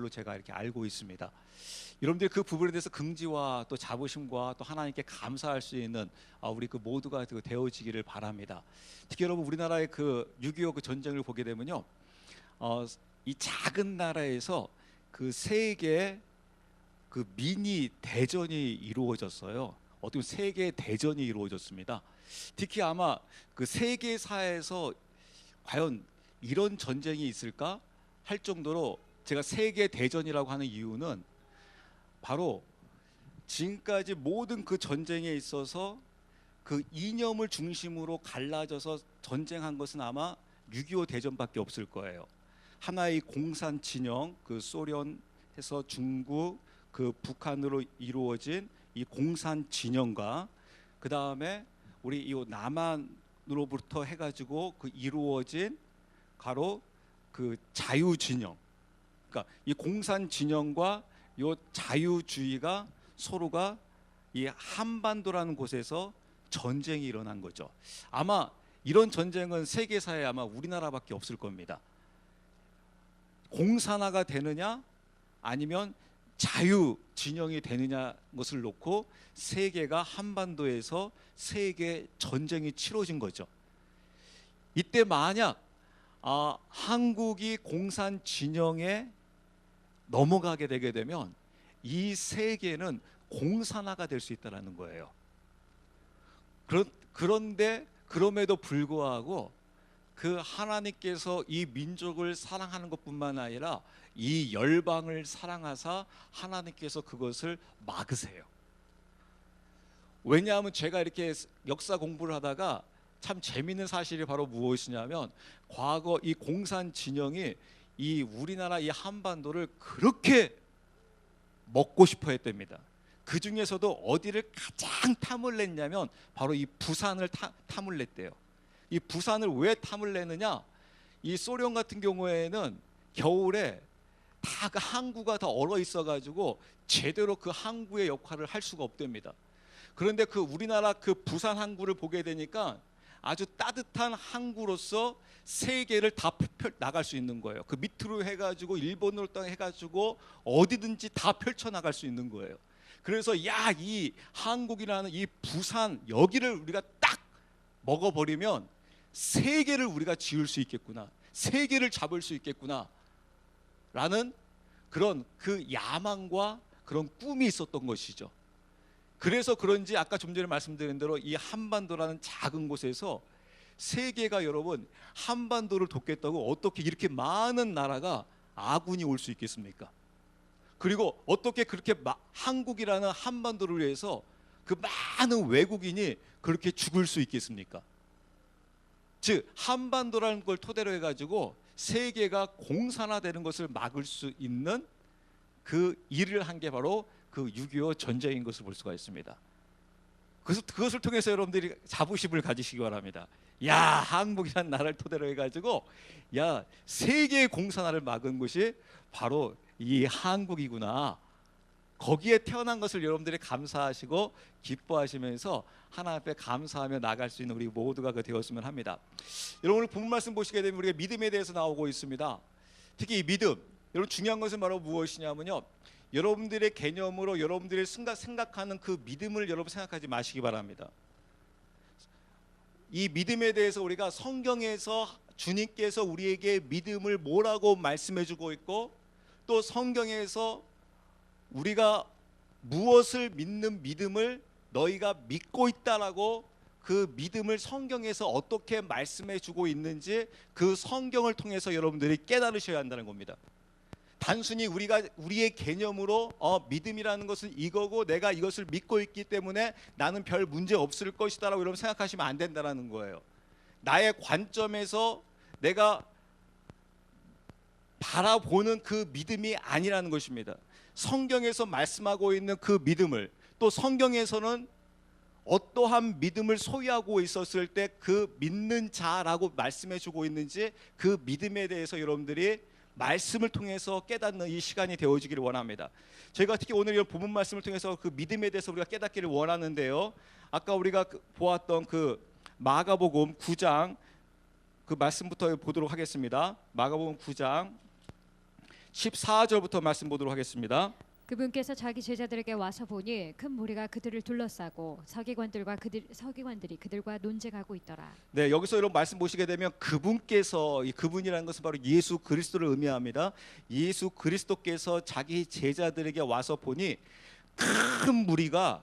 걸로 제가 이렇게 알고 있습니다. 여러분들 그 부분에 대해서 긍지와 또 자부심과 또 하나님께 감사할 수 있는 우리 그 모두가 되어지기를 바랍니다. 특히 여러분 우리나라의 그 6.25 그 전쟁을 보게 되면요, 이 작은 나라에서 그 세계 그 미니 대전이 이루어졌어요. 어떻게 보면 세계 대전이 이루어졌습니다. 특히 아마 그 세계사에서 과연 이런 전쟁이 있을까 할 정도로 제가 세계 대전이라고 하는 이유는 바로 지금까지 모든 그 전쟁에 있어서 그 이념을 중심으로 갈라져서 전쟁한 것은 아마 6.25 대전밖에 없을 거예요. 하나의 공산 진영, 그 소련에서 중국, 그 북한으로 이루어진 이 공산 진영과 그 다음에 우리 이 남한으로부터 해가지고 그 이루어진 바로 그 자유 진영. 그러니까 이 공산 진영과 이 자유주의가 서로가 이 한반도라는 곳에서 전쟁이 일어난 거죠. 아마 이런 전쟁은 세계사에 아마 우리나라밖에 없을 겁니다. 공산화가 되느냐 아니면 자유 진영이 되느냐 것을 놓고 세계가 한반도에서 세계 전쟁이 치러진 거죠. 이때 만약 한국이 공산 진영에 넘어가게 되게 되면 이 세계는 공산화가 될 수 있다는 거예요. 그런데 그럼에도 불구하고 그 하나님께서 이 민족을 사랑하는 것뿐만 아니라 이 열방을 사랑하사 하나님께서 그것을 막으세요. 왜냐하면 제가 이렇게 역사 공부를 하다가 참 재미있는 사실이 바로 무엇이냐면 과거 이 공산 진영이 이 우리나라 이 한반도를 그렇게 먹고 싶어 했답니다. 그 중에서도 어디를 가장 탐을 냈냐면 바로 이 부산을 탐을 냈대요. 이 부산을 왜 탐을 내느냐? 이 소련 같은 경우에는 겨울에 다 그 항구가 다 얼어 있어가지고 제대로 그 항구의 역할을 할 수가 없답니다. 그런데 그 우리나라 그 부산 항구를 보게 되니까 아주 따뜻한 항구로서 세계를 다 나갈 수 있는 거예요. 그 밑으로 해가지고 일본으로 해가지고 어디든지 다 펼쳐 나갈 수 있는 거예요. 그래서 이 한국이라는 이 부산 여기를 우리가 딱 먹어버리면 세계를 우리가 지을 수 있겠구나, 세계를 잡을 수 있겠구나 라는 그런 그 야망과 그런 꿈이 있었던 것이죠. 그래서 그런지 아까 좀 전에 말씀드린 대로 이 한반도라는 작은 곳에서 세계가 여러분 한반도를 돕겠다고 어떻게 이렇게 많은 나라가 아군이 올 수 있겠습니까? 그리고 어떻게 그렇게 한국이라는 한반도를 위해서 그 많은 외국인이 그렇게 죽을 수 있겠습니까? 즉 한반도라는 걸 토대로 해가지고 세계가 공산화되는 것을 막을 수 있는 그 일을 한 게 바로 그 6.25 전쟁인 것을 볼 수가 있습니다. 그래서 그것을 통해서 여러분들이 자부심을 가지시기 바랍니다. 야, 한국이라는 나라를 토대로 해가지고 세계의 공산화를 막은 것이 바로 이 한국이구나. 거기에 태어난 것을 여러분들이 감사하시고 기뻐하시면서 하나님 앞에 감사하며 나갈 수 있는 우리 모두가 되었으면 합니다. 여러분 오늘 본문 말씀 보시게 되면 우리가 믿음에 대해서 나오고 있습니다. 특히 이 믿음, 여러분 중요한 것은 바로 무엇이냐면요, 여러분들의 개념으로 여러분들이 생각하는 그 믿음을 여러분 생각하지 마시기 바랍니다. 이 믿음에 대해서 우리가 성경에서 주님께서 우리에게 믿음을 뭐라고 말씀해주고 있고 또 성경에서 우리가 무엇을 믿는 믿음을 너희가 믿고 있다라고 그 믿음을 성경에서 어떻게 말씀해주고 있는지 그 성경을 통해서 여러분들이 깨달으셔야 한다는 겁니다. 단순히 우리의 개념으로 믿음이라는 것은 이거고 내가 이것을 믿고 있기 때문에 나는 별 문제 없을 것이다라고 여러분 생각하시면 안 된다는 거예요. 나의 관점에서 내가 바라보는 그 믿음이 아니라는 것입니다. 성경에서 말씀하고 있는 그 믿음을, 또 성경에서는 어떠한 믿음을 소유하고 있었을 때 그 믿는 자라고 말씀해주고 있는지 그 믿음에 대해서 여러분들이 말씀을 통해서 깨닫는 이 시간이 되어지기를 원합니다. 저희가 특히 오늘 이 본문 말씀을 통해서 그 믿음에 대해서 우리가 깨닫기를 원하는데요, 아까 우리가 보았던 그 마가복음 9장 그 말씀부터 보도록 하겠습니다. 마가복음 9장 14절부터 말씀 보도록 하겠습니다. 그분께서 자기 제자들에게 와서 보니 큰 무리가 그들을 둘러싸고 서기관들이 그들과 논쟁하고 있더라. 네, 여기서 이런 말씀 보시게 되면 그분께서, 이 그분이라는 것은 바로 예수 그리스도를 의미합니다. 예수 그리스도께서 자기 제자들에게 와서 보니 큰 무리가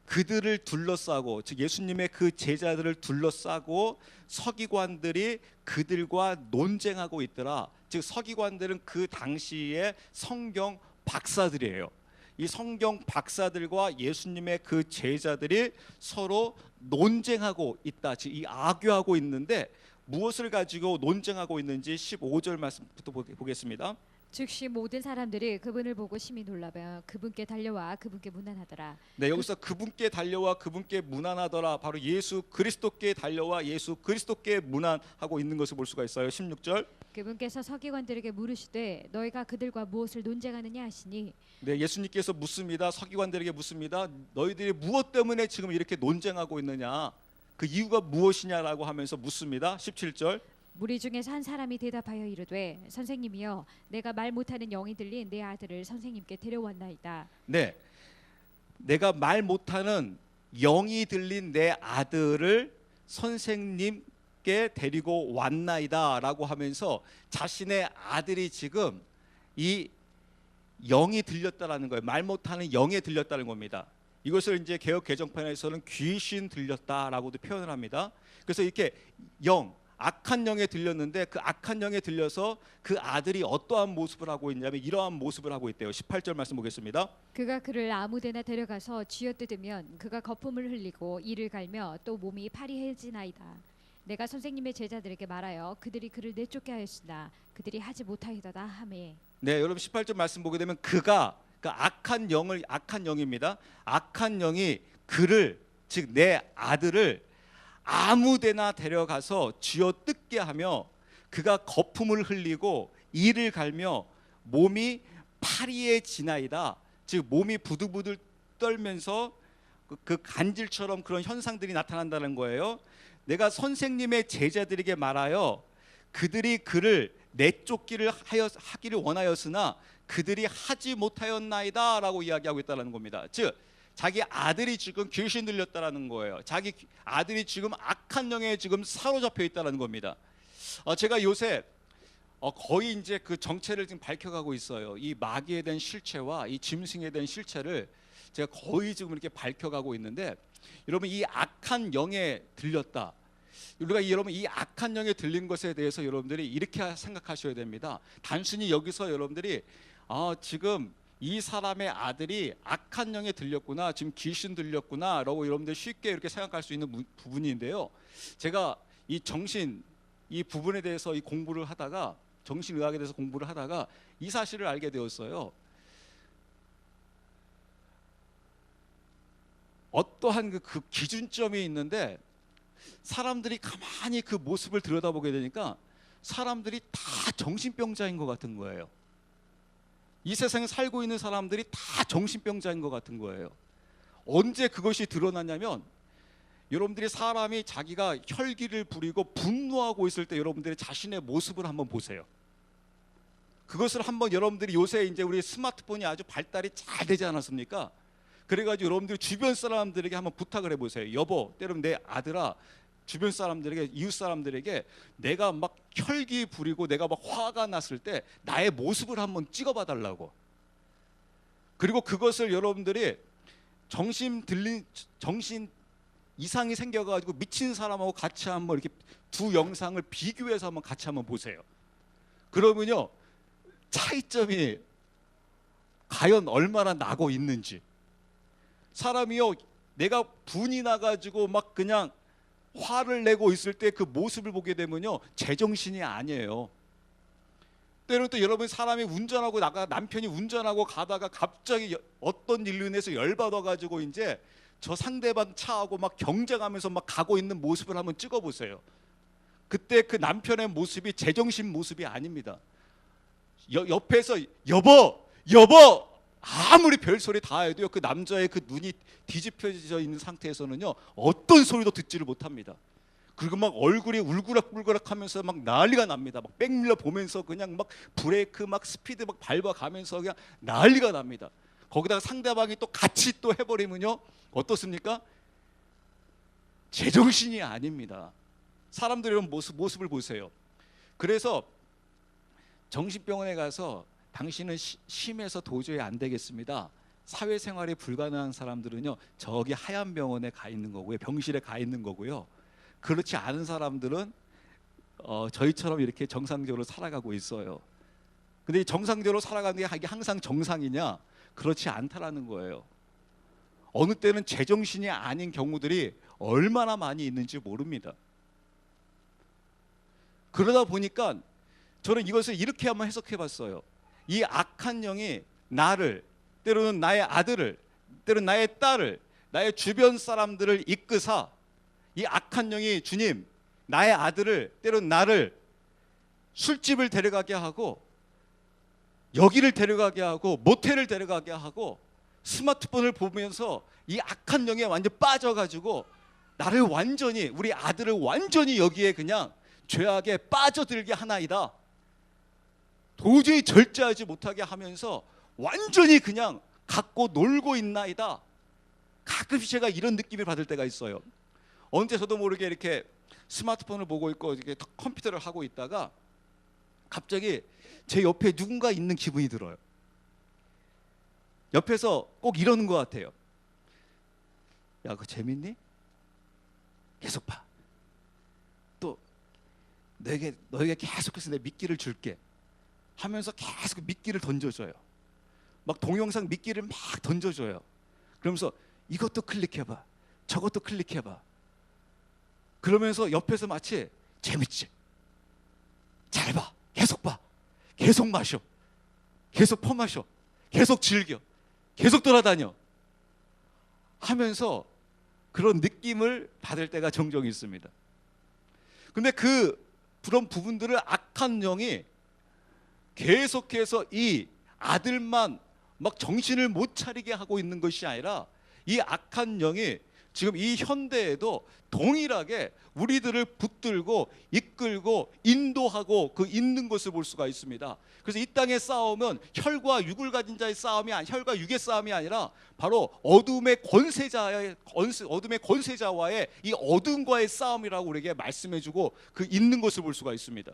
그들을 둘러싸고, 즉 예수님의 그 제자들을 둘러싸고 서기관들이 그들과 논쟁하고 있더라. 즉 서기관들은 그 당시에 성경 박사들이에요. 이 성경 박사들과 예수님의 그 제자들이 서로 논쟁하고 있다. 즉 이 악유하고 있는데 무엇을 가지고 논쟁하고 있는지 15절 말씀부터 보겠습니다. 즉시 모든 사람들이 그분을 보고 심히 놀라며 그분께 달려와 그분께 문안하더라. 네, 여기서 그분께 달려와 그분께 문안하더라. 바로 예수 그리스도께 달려와 예수 그리스도께 문안하고 있는 것을 볼 수가 있어요. 16절. 그분께서 서기관들에게 물으시되 너희가 그들과 무엇을 논쟁하느냐 하시니. 네, 예수님께서 묻습니다. 서기관들에게 묻습니다. 너희들이 무엇 때문에 지금 이렇게 논쟁하고 있느냐? 그 이유가 무엇이냐라고 하면서 묻습니다. 17절. 무리 중에서 한 사람이 대답하여 이르되 선생님이여 내가 말 못하는 영이 들린 내 아들을 선생님께 데려왔나이다. 네, 내가 말 못하는 영이 들린 내 아들을 선생님께 데리고 왔나이다라고 하면서 자신의 아들이 지금 이 영이 들렸다라는 거예요. 말 못하는 영에 들렸다는 겁니다. 이것을 이제 개역 개정판에서는 귀신 들렸다라고도 표현을 합니다. 그래서 이렇게 악한 영에 들렸는데 그 악한 영에 들려서 그 아들이 어떠한 모습을 하고 있냐면 이러한 모습을 하고 있대요. 18절 말씀 보겠습니다. 그가 그를 아무데나 데려가서 쥐어뜯으면 그가 거품을 흘리고 이를 갈며 또 몸이 파리해지나이다. 내가 선생님의 제자들에게 말하여 그들이 그를 내쫓게 하였으나 그들이 하지 못하였다 하매. 네, 여러분 18절 말씀 보게 되면 그가 악한 영입니다. 악한 영이 그를, 즉 내 아들을 아무데나 데려가서 쥐어뜯게 하며 그가 거품을 흘리고 이를 갈며 몸이 파리해지나이다. 즉 몸이 부들부들 떨면서 그 간질처럼 그런 현상들이 나타난다는 거예요. 내가 선생님의 제자들에게 말하여 그들이 그를 내쫓기를 하기를 원하였으나 그들이 하지 못하였나이다 라고 이야기하고 있다는 겁니다. 즉 자기 아들이 지금 귀신 들렸다라는 거예요. 자기 아들이 지금 악한 영에 지금 사로잡혀 있다라는 겁니다. 제가 요새 거의 이제 그 정체를 지금 밝혀가고 있어요. 이 마귀에 대한 실체와 이 짐승에 대한 실체를 제가 거의 지금 이렇게 밝혀가고 있는데, 여러분 이 악한 영에 들렸다. 우리가 여러분 이 악한 영에 들린 것에 대해서 여러분들이 이렇게 생각하셔야 됩니다. 단순히 여기서 여러분들이 지금 이 사람의 아들이 악한 영에 들렸구나, 지금 귀신 들렸구나 라고 여러분들 쉽게 이렇게 생각할 수 있는 부분인데요. 제가 이 부분에 대해서 이 공부를 하다가, 정신의학에 대해서 공부를 하다가 이 사실을 알게 되었어요. 어떠한 그 기준점이 있는데 사람들이 가만히 그 모습을 들여다보게 되니까 사람들이 다 정신병자인 것 같은 거예요. 이 세상에 살고 있는 사람들이 다 정신병자인 것 같은 거예요. 언제 그것이 드러나냐면 여러분들이 사람이 자기가 혈기를 부리고 분노하고 있을 때 여러분들이 자신의 모습을 한번 보세요. 그것을 한번 여러분들이 요새 이제 우리 스마트폰이 아주 발달이 잘 되지 않았습니까? 그래가지고 여러분들이 주변 사람들에게 한번 부탁을 해보세요. 여보, 때로는 내 아들아, 주변 사람들에게, 이웃 사람들에게 내가 막 혈기 부리고 내가 막 화가 났을 때 나의 모습을 한번 찍어봐 달라고. 그리고 그것을 여러분들이 정신 이상이 생겨가지고 미친 사람하고 같이 한번 이렇게 두 영상을 비교해서 한번 같이 한번 보세요. 그러면요 차이점이 과연 얼마나 나고 있는지. 사람이요 내가 분이 나가지고 막 그냥 화를 내고 있을 때 그 모습을 보게 되면요 제정신이 아니에요. 때로는 또 여러분 사람이 운전하고 남편이 운전하고 가다가 갑자기 어떤 일로 인해서 열받아가지고 이제 저 상대방 차하고 막 경쟁하면서 막 가고 있는 모습을 한번 찍어보세요. 그때 그 남편의 모습이 제정신 모습이 아닙니다. 옆에서 여보 아무리 별소리 다 해도요 그 남자의 그 눈이 뒤집혀져 있는 상태에서는요 어떤 소리도 듣지를 못합니다. 그리고 막 얼굴이 울그락불그락하면서 막 난리가 납니다. 막 백밀러 보면서 그냥 막 브레이크 막 스피드 막 밟아가면서 그냥 난리가 납니다. 거기다가 상대방이 또 같이 또 해버리면요 어떻습니까? 제정신이 아닙니다. 사람들의 이런 모습을 보세요. 그래서 정신병원에 가서 당신은 심해서 도저히 안 되겠습니다. 사회생활이 불가능한 사람들은요 저기 하얀 병원에 가 있는 거고요, 병실에 가 있는 거고요. 그렇지 않은 사람들은 저희처럼 이렇게 정상적으로 살아가고 있어요. 근데 정상적으로 살아가는 게 이게 항상 정상이냐? 그렇지 않다라는 거예요. 어느 때는 제정신이 아닌 경우들이 얼마나 많이 있는지 모릅니다. 그러다 보니까 저는 이것을 이렇게 한번 해석해 봤어요. 이 악한 영이 나를, 때로는 나의 아들을, 때로는 나의 딸을, 나의 주변 사람들을 이끄사, 이 악한 영이 주님, 나의 아들을, 때로는 나를 술집을 데려가게 하고, 여기를 데려가게 하고, 모텔을 데려가게 하고, 스마트폰을 보면서 이 악한 영에 완전 빠져가지고 나를 완전히, 우리 아들을 완전히 여기에 그냥 죄악에 빠져들게 하나이다. 도저히 절제하지 못하게 하면서 완전히 그냥 갖고 놀고 있나이다. 가끔씩 제가 이런 느낌을 받을 때가 있어요. 어느 때 저도 모르게 이렇게 스마트폰을 보고 있고 이렇게 컴퓨터를 하고 있다가 갑자기 제 옆에 누군가 있는 기분이 들어요. 옆에서 꼭 이러는 것 같아요. 야, 그거 재밌니? 계속 봐. 또 너에게 계속해서 내 미끼를 줄게 하면서 계속 미끼를 던져줘요. 막 동영상 미끼를 막 던져줘요. 그러면서 이것도 클릭해봐, 저것도 클릭해봐. 그러면서 옆에서 마치 재밌지? 잘 봐, 계속 봐, 계속 마셔, 계속 퍼마셔, 계속 즐겨, 계속 돌아다녀 하면서 그런 느낌을 받을 때가 종종 있습니다. 근데 그런 부분들을 악한 영이 계속해서 이 아들만 막 정신을 못 차리게 하고 있는 것이 아니라 이 악한 영이 지금 이 현대에도 동일하게 우리들을 붙들고 이끌고 인도하고 그 있는 것을 볼 수가 있습니다. 그래서 이 땅의 싸움은 혈과 육을 가진 자의 싸움이 혈과 육의 싸움이 아니라 바로 어둠의 권세자와의 이 어둠과의 싸움이라고 우리에게 말씀해주고 그 있는 것을 볼 수가 있습니다.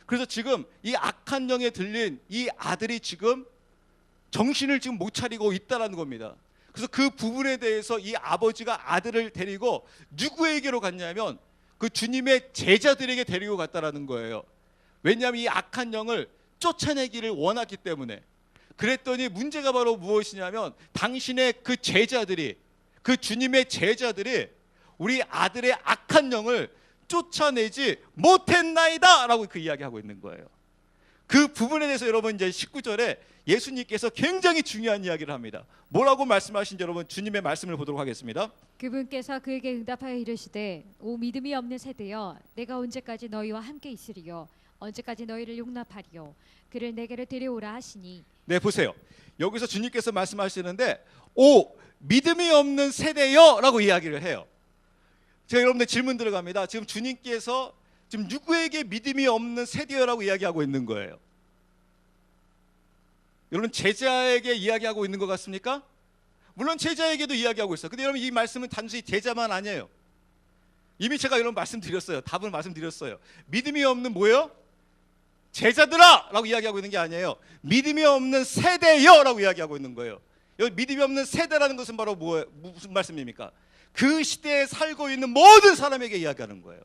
그래서 지금 이 악한 영에 들린 이 아들이 지금 정신을 지금 못 차리고 있다라는 겁니다. 그래서 그 부분에 대해서 이 아버지가 아들을 데리고 누구에게로 갔냐면 그 주님의 제자들에게 데리고 갔다라는 거예요. 왜냐하면 이 악한 영을 쫓아내기를 원했기 때문에. 그랬더니 문제가 바로 무엇이냐면 당신의 그 제자들이, 그 주님의 제자들이 우리 아들의 악한 영을 쫓아내지 못했나이다 라고 그 이야기하고 있는 거예요. 그 부분에 대해서 여러분 이제 19절에 예수님께서 굉장히 중요한 이야기를 합니다. 뭐라고 말씀하신지 여러분 주님의 말씀을 보도록 하겠습니다. 그분께서 그에게 응답하여 이르시되 오 믿음이 없는 세대여 내가 언제까지 너희와 함께 있으리요 언제까지 너희를 용납하리요 그를 내게로 데려오라 하시니. 네, 보세요. 여기서 주님께서 말씀하시는데 오 믿음이 없는 세대여 라고 이야기를 해요. 제가 여러분들 질문 들어갑니다. 지금 주님께서 지금 누구에게 믿음이 없는 세대여라고 이야기하고 있는 거예요? 여러분 제자에게 이야기하고 있는 것 같습니까? 물론 제자에게도 이야기하고 있어요. 근데 여러분 이 말씀은 단순히 제자만 아니에요. 이미 제가 여러분 말씀드렸어요. 답을 말씀드렸어요. 믿음이 없는 뭐예요? 제자들아! 라고 이야기하고 있는 게 아니에요. 믿음이 없는 세대여! 라고 이야기하고 있는 거예요. 여기 믿음이 없는 세대라는 것은 바로 무슨 말씀입니까? 그 시대에 살고 있는 모든 사람에게 이야기하는 거예요.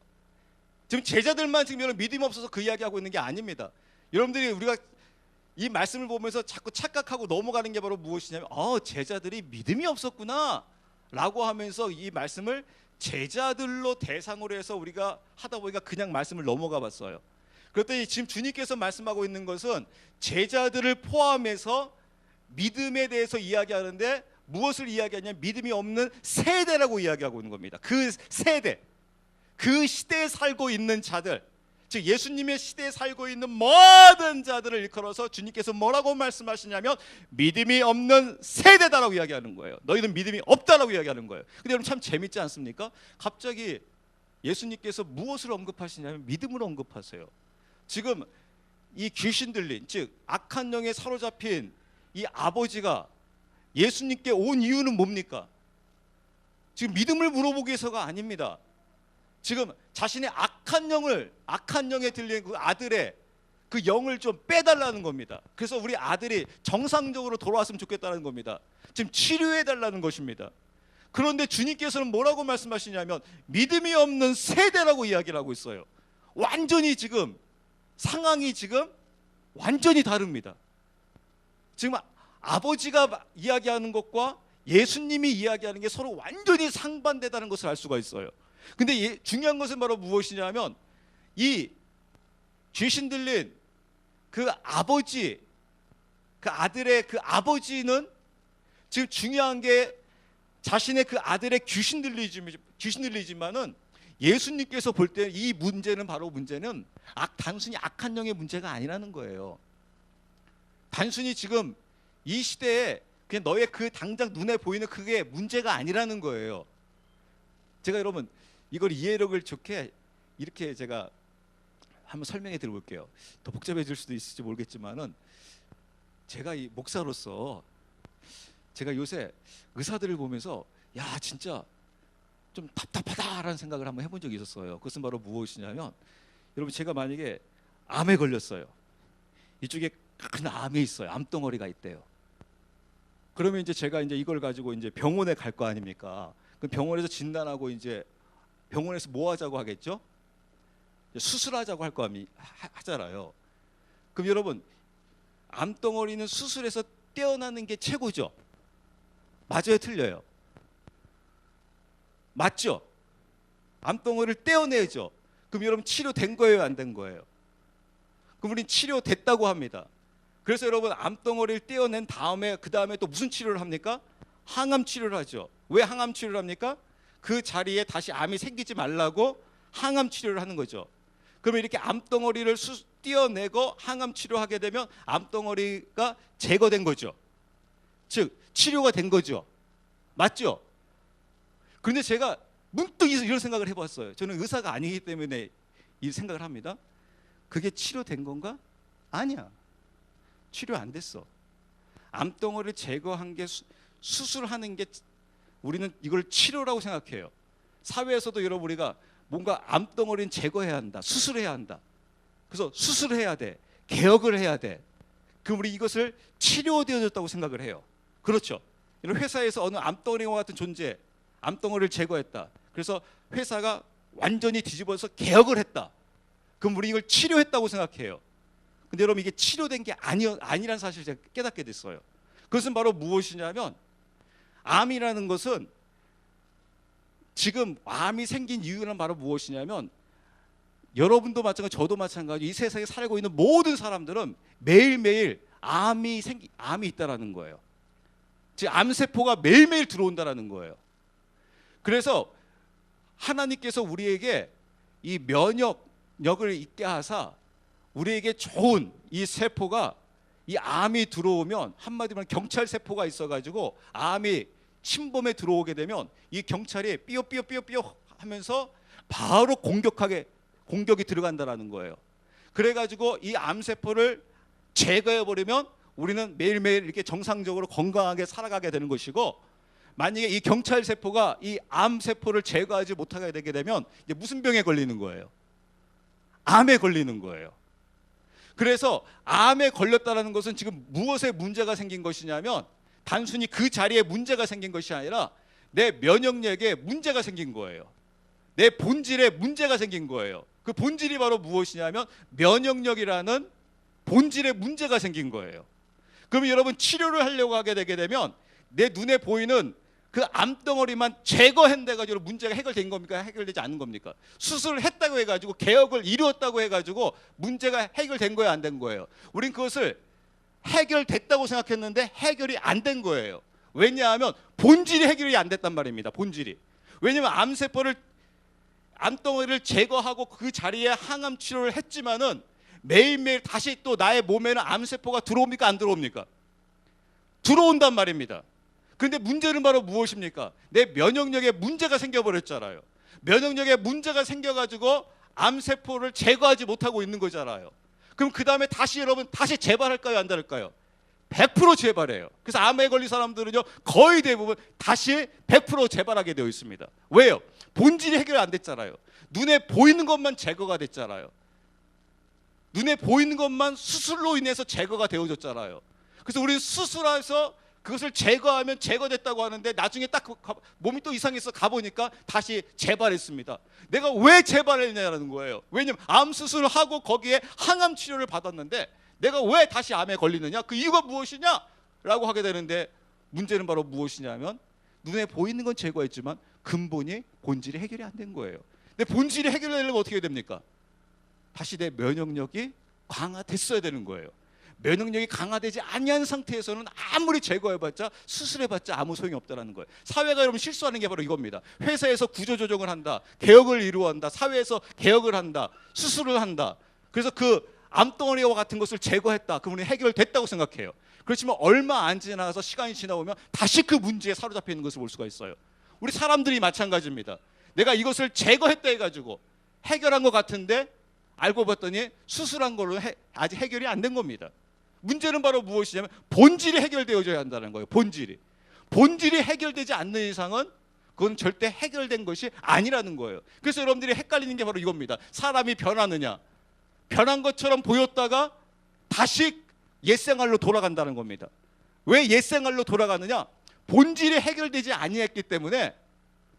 지금 제자들만 지금 여러분 믿음이 없어서 그 이야기하고 있는 게 아닙니다. 여러분들이 우리가 이 말씀을 보면서 자꾸 착각하고 넘어가는 게 바로 무엇이냐면 제자들이 믿음이 없었구나 라고 하면서 이 말씀을 제자들로 대상으로 해서 우리가 하다 보니까 그냥 말씀을 넘어가 봤어요. 그랬더니 지금 주님께서 말씀하고 있는 것은 제자들을 포함해서 믿음에 대해서 이야기하는데 무엇을 이야기하냐면 믿음이 없는 세대라고 이야기하고 있는 겁니다. 그 세대, 그 시대에 살고 있는 자들, 즉 예수님의 시대에 살고 있는 모든 자들을 일컬어서 주님께서 뭐라고 말씀하시냐면 믿음이 없는 세대다라고 이야기하는 거예요. 너희는 믿음이 없다라고 이야기하는 거예요. 근데 여러분 참 재밌지 않습니까? 갑자기 예수님께서 무엇을 언급하시냐면 믿음을 언급하세요. 지금 이 귀신 들린, 즉 악한 영에 사로잡힌 이 아버지가 예수님께 온 이유는 뭡니까? 지금 믿음을 물어보기 위해서가 아닙니다. 지금 자신의 악한 영에 들린 그 아들의 그 영을 좀 빼달라는 겁니다. 그래서 우리 아들이 정상적으로 돌아왔으면 좋겠다는 겁니다. 지금 치료해달라는 것입니다. 그런데 주님께서는 뭐라고 말씀하시냐면 믿음이 없는 세대라고 이야기를 하고 있어요. 완전히 지금 상황이 지금 완전히 다릅니다. 지금 아버지가 이야기하는 것과 예수님이 이야기하는 게 서로 완전히 상반되다는 것을 알 수가 있어요. 근데 중요한 것은 바로 무엇이냐면 이 귀신 들린 그 아버지, 그 아들의 그 아버지는 지금 중요한 게 자신의 그 아들의 귀신 들리지만은 예수님께서 볼 때 이 문제는 바로 문제는 단순히 악한 영의 문제가 아니라는 거예요. 단순히 지금 이 시대에 그냥 너의 그 당장 눈에 보이는 그게 문제가 아니라는 거예요. 제가 여러분 이걸 이해력을 좋게 이렇게 제가 한번 설명해 드려볼게요. 더 복잡해질 수도 있을지 모르겠지만은 제가 이 목사로서 제가 요새 의사들을 보면서 야 진짜 좀 답답하다라는 생각을 한번 해본 적이 있었어요. 그것은 바로 무엇이냐면 여러분 제가 만약에 암에 걸렸어요. 이쪽에 큰 암이 있어요. 암덩어리가 있대요. 그러면 이제 제가 이제 이걸 가지고 이제 병원에 갈 거 아닙니까? 그럼 병원에서 진단하고 이제 병원에서 뭐 하자고 하겠죠? 수술하자고 할 거 하잖아요. 그럼 여러분 암덩어리는 수술해서 떼어나는 게 최고죠? 맞아요, 틀려요? 맞죠? 암덩어리를 떼어내죠. 그럼 여러분 치료된 거예요, 안 된 거예요? 그럼 우린 치료됐다고 합니다. 그래서 여러분 암덩어리를 떼어낸 다음에 그 다음에 또 무슨 치료를 합니까? 항암 치료를 하죠. 왜 항암 치료를 합니까? 그 자리에 다시 암이 생기지 말라고 항암 치료를 하는 거죠. 그러면 이렇게 암덩어리를 떼어내고 항암 치료하게 되면 암덩어리가 제거된 거죠. 즉 치료가 된 거죠. 맞죠? 그런데 제가 문득 이런 생각을 해봤어요. 저는 의사가 아니기 때문에 이 생각을 합니다. 그게 치료된 건가? 아니야. 치료 안 됐어. 암덩어리를 제거한 게 수술하는 게 우리는 이걸 치료라고 생각해요. 사회에서도 여러분 우리가 뭔가 암덩어리는 제거해야 한다. 수술해야 한다. 그래서 수술해야 돼. 개혁을 해야 돼. 그럼 우리 이것을 치료되어졌다고 생각을 해요. 그렇죠. 회사에서 어느 암덩어리와 같은 존재, 암덩어리를 제거했다. 그래서 회사가 완전히 뒤집어서 개혁을 했다. 그럼 우리 이걸 치료했다고 생각해요. 근데 여러분 이게 치료된 게 아니란 사실을 제가 깨닫게 됐어요. 그것은 바로 무엇이냐면 암이라는 것은 지금 암이 생긴 이유는 바로 무엇이냐면 여러분도 마찬가지, 저도 마찬가지, 이 세상에 살고 있는 모든 사람들은 매일매일 암이 있다라는 거예요. 즉 암세포가 매일매일 들어온다라는 거예요. 그래서 하나님께서 우리에게 이 면역력을 있게 하사 우리에게 좋은 이 세포가 이 암이 들어오면 한마디로 하면 경찰 세포가 있어가지고 암이 침범에 들어오게 되면 이 경찰이 삐요삐요 하면서 바로 공격이 들어간다라는 거예요. 그래가지고 이 암세포를 제거해버리면 우리는 매일매일 이렇게 정상적으로 건강하게 살아가게 되는 것이고, 만약에 이 경찰 세포가 이 암세포를 제거하지 못하게 되게 되면 이제 무슨 병에 걸리는 거예요? 암에 걸리는 거예요. 그래서 암에 걸렸다는 것은 지금 무엇에 문제가 생긴 것이냐면 단순히 그 자리에 문제가 생긴 것이 아니라 내 면역력에 문제가 생긴 거예요. 내 본질에 문제가 생긴 거예요. 그 본질이 바로 무엇이냐면 면역력이라는 본질에 문제가 생긴 거예요. 그럼 여러분 치료를 하려고 하게 되게 되면 내 눈에 보이는 그 암덩어리만 제거한다가지고 문제가 해결된 겁니까? 해결되지 않는 겁니까? 수술을 했다고 해가지고 개혁을 이루었다고 해가지고 문제가 해결된 거예요? 안 된 거예요? 우린 그것을 해결됐다고 생각했는데 해결이 안 된 거예요. 왜냐하면 본질이 해결이 안 됐단 말입니다. 본질이. 왜냐하면 암덩어리를 제거하고 그 자리에 항암 치료를 했지만은 매일매일 다시 또 나의 몸에는 암세포가 들어옵니까? 안 들어옵니까? 들어온단 말입니다. 그런데 문제는 바로 무엇입니까? 내 면역력에 문제가 생겨버렸잖아요. 면역력에 문제가 생겨가지고 암세포를 제거하지 못하고 있는 거잖아요. 그럼 그 다음에 다시 여러분 다시 재발할까요? 안 할까요? 100% 재발해요. 그래서 암에 걸린 사람들은요 거의 대부분 다시 100% 재발하게 되어 있습니다. 왜요? 본질이 해결 안 됐잖아요. 눈에 보이는 것만 제거가 됐잖아요. 눈에 보이는 것만 수술로 인해서 제거가 되어졌잖아요. 그래서 우리는 수술해서 그것을 제거하면 제거됐다고 하는데 나중에 딱 몸이 또 이상해서 가보니까 다시 재발했습니다. 내가 왜 재발했냐는 거예요. 왜냐면 암 수술을 하고 거기에 항암 치료를 받았는데 내가 왜 다시 암에 걸리느냐? 그 이유가 무엇이냐? 라고 하게 되는데 문제는 바로 무엇이냐면 눈에 보이는 건 제거했지만 근본이 본질이 해결이 안 된 거예요. 근데 본질이 해결되려면 어떻게 해야 됩니까? 다시 내 면역력이 강화됐어야 되는 거예요. 면역력이 강화되지 아니한 상태에서는 아무리 제거해봤자 수술해봤자 아무 소용이 없다는 거예요. 사회가 여러분 실수하는 게 바로 이겁니다. 회사에서 구조조정을 한다, 개혁을 이루어한다, 사회에서 개혁을 한다, 수술을 한다. 그래서 그 암덩어리와 같은 것을 제거했다. 그러면 해결됐다고 생각해요. 그렇지만 얼마 안 지나서 시간이 지나오면 다시 그 문제에 사로잡혀 있는 것을 볼 수가 있어요. 우리 사람들이 마찬가지입니다. 내가 이것을 제거했다 해가지고 해결한 것 같은데 알고 봤더니 수술한 걸로 아직 해결이 안 된 겁니다. 문제는 바로 무엇이냐면 본질이 해결되어져야 한다는 거예요. 본질이 해결되지 않는 이상은 그건 절대 해결된 것이 아니라는 거예요. 그래서 여러분들이 헷갈리는 게 바로 이겁니다. 사람이 변하느냐, 변한 것처럼 보였다가 다시 옛생활로 돌아간다는 겁니다. 왜 옛생활로 돌아가느냐? 본질이 해결되지 아니했기 때문에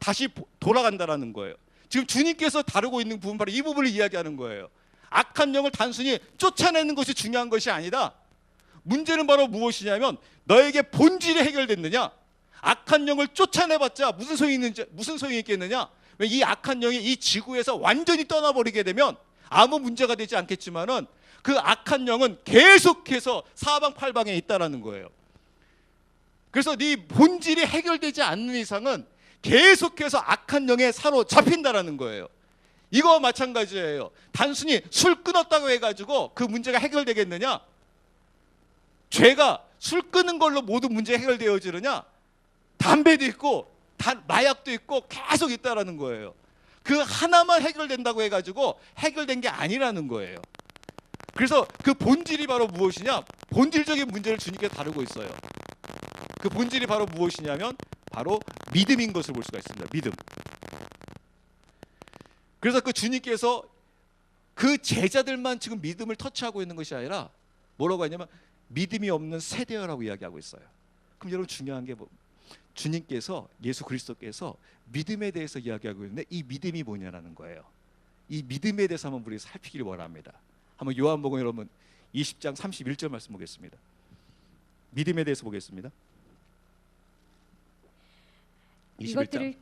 다시 돌아간다는 거예요. 지금 주님께서 다루고 있는 부분 바로 이 부분을 이야기하는 거예요. 악한 영을 단순히 쫓아내는 것이 중요한 것이 아니다. 문제는 바로 무엇이냐면 너에게 본질이 해결됐느냐? 악한 영을 쫓아내봤자 무슨 소용이 있겠느냐? 이 악한 영이 이 지구에서 완전히 떠나버리게 되면 아무 문제가 되지 않겠지만은 그 악한 영은 계속해서 사방팔방에 있다라는 거예요. 그래서 네 본질이 해결되지 않는 이상은 계속해서 악한 영에 사로잡힌다라는 거예요. 이거와 마찬가지예요. 단순히 술 끊었다고 해가지고 그 문제가 해결되겠느냐? 죄가 술 끊는 걸로 모든 문제 해결되어지느냐? 담배도 있고 마약도 있고 계속 있다라는 거예요. 그 하나만 해결된다고 해가지고 해결된 게 아니라는 거예요. 그래서 그 본질이 바로 무엇이냐? 본질적인 문제를 주님께서 다루고 있어요. 그 본질이 바로 무엇이냐면 바로 믿음인 것을 볼 수가 있습니다. 믿음. 그래서 그 주님께서 그 제자들만 지금 믿음을 터치하고 있는 것이 아니라 뭐라고 하냐면 믿음이 없는 세대라고 이야기하고 있어요. 그럼 여러분 중요한 게 주님께서 예수 그리스도께서 믿음에 대해서 이야기하고 있는데 이 믿음이 뭐냐라는 거예요. 이 믿음에 대해서 한번 우리 살피기를 원합니다. 한번 요한복음 여러분 20장 31절 말씀 보겠습니다. 믿음에 대해서 보겠습니다. 21장.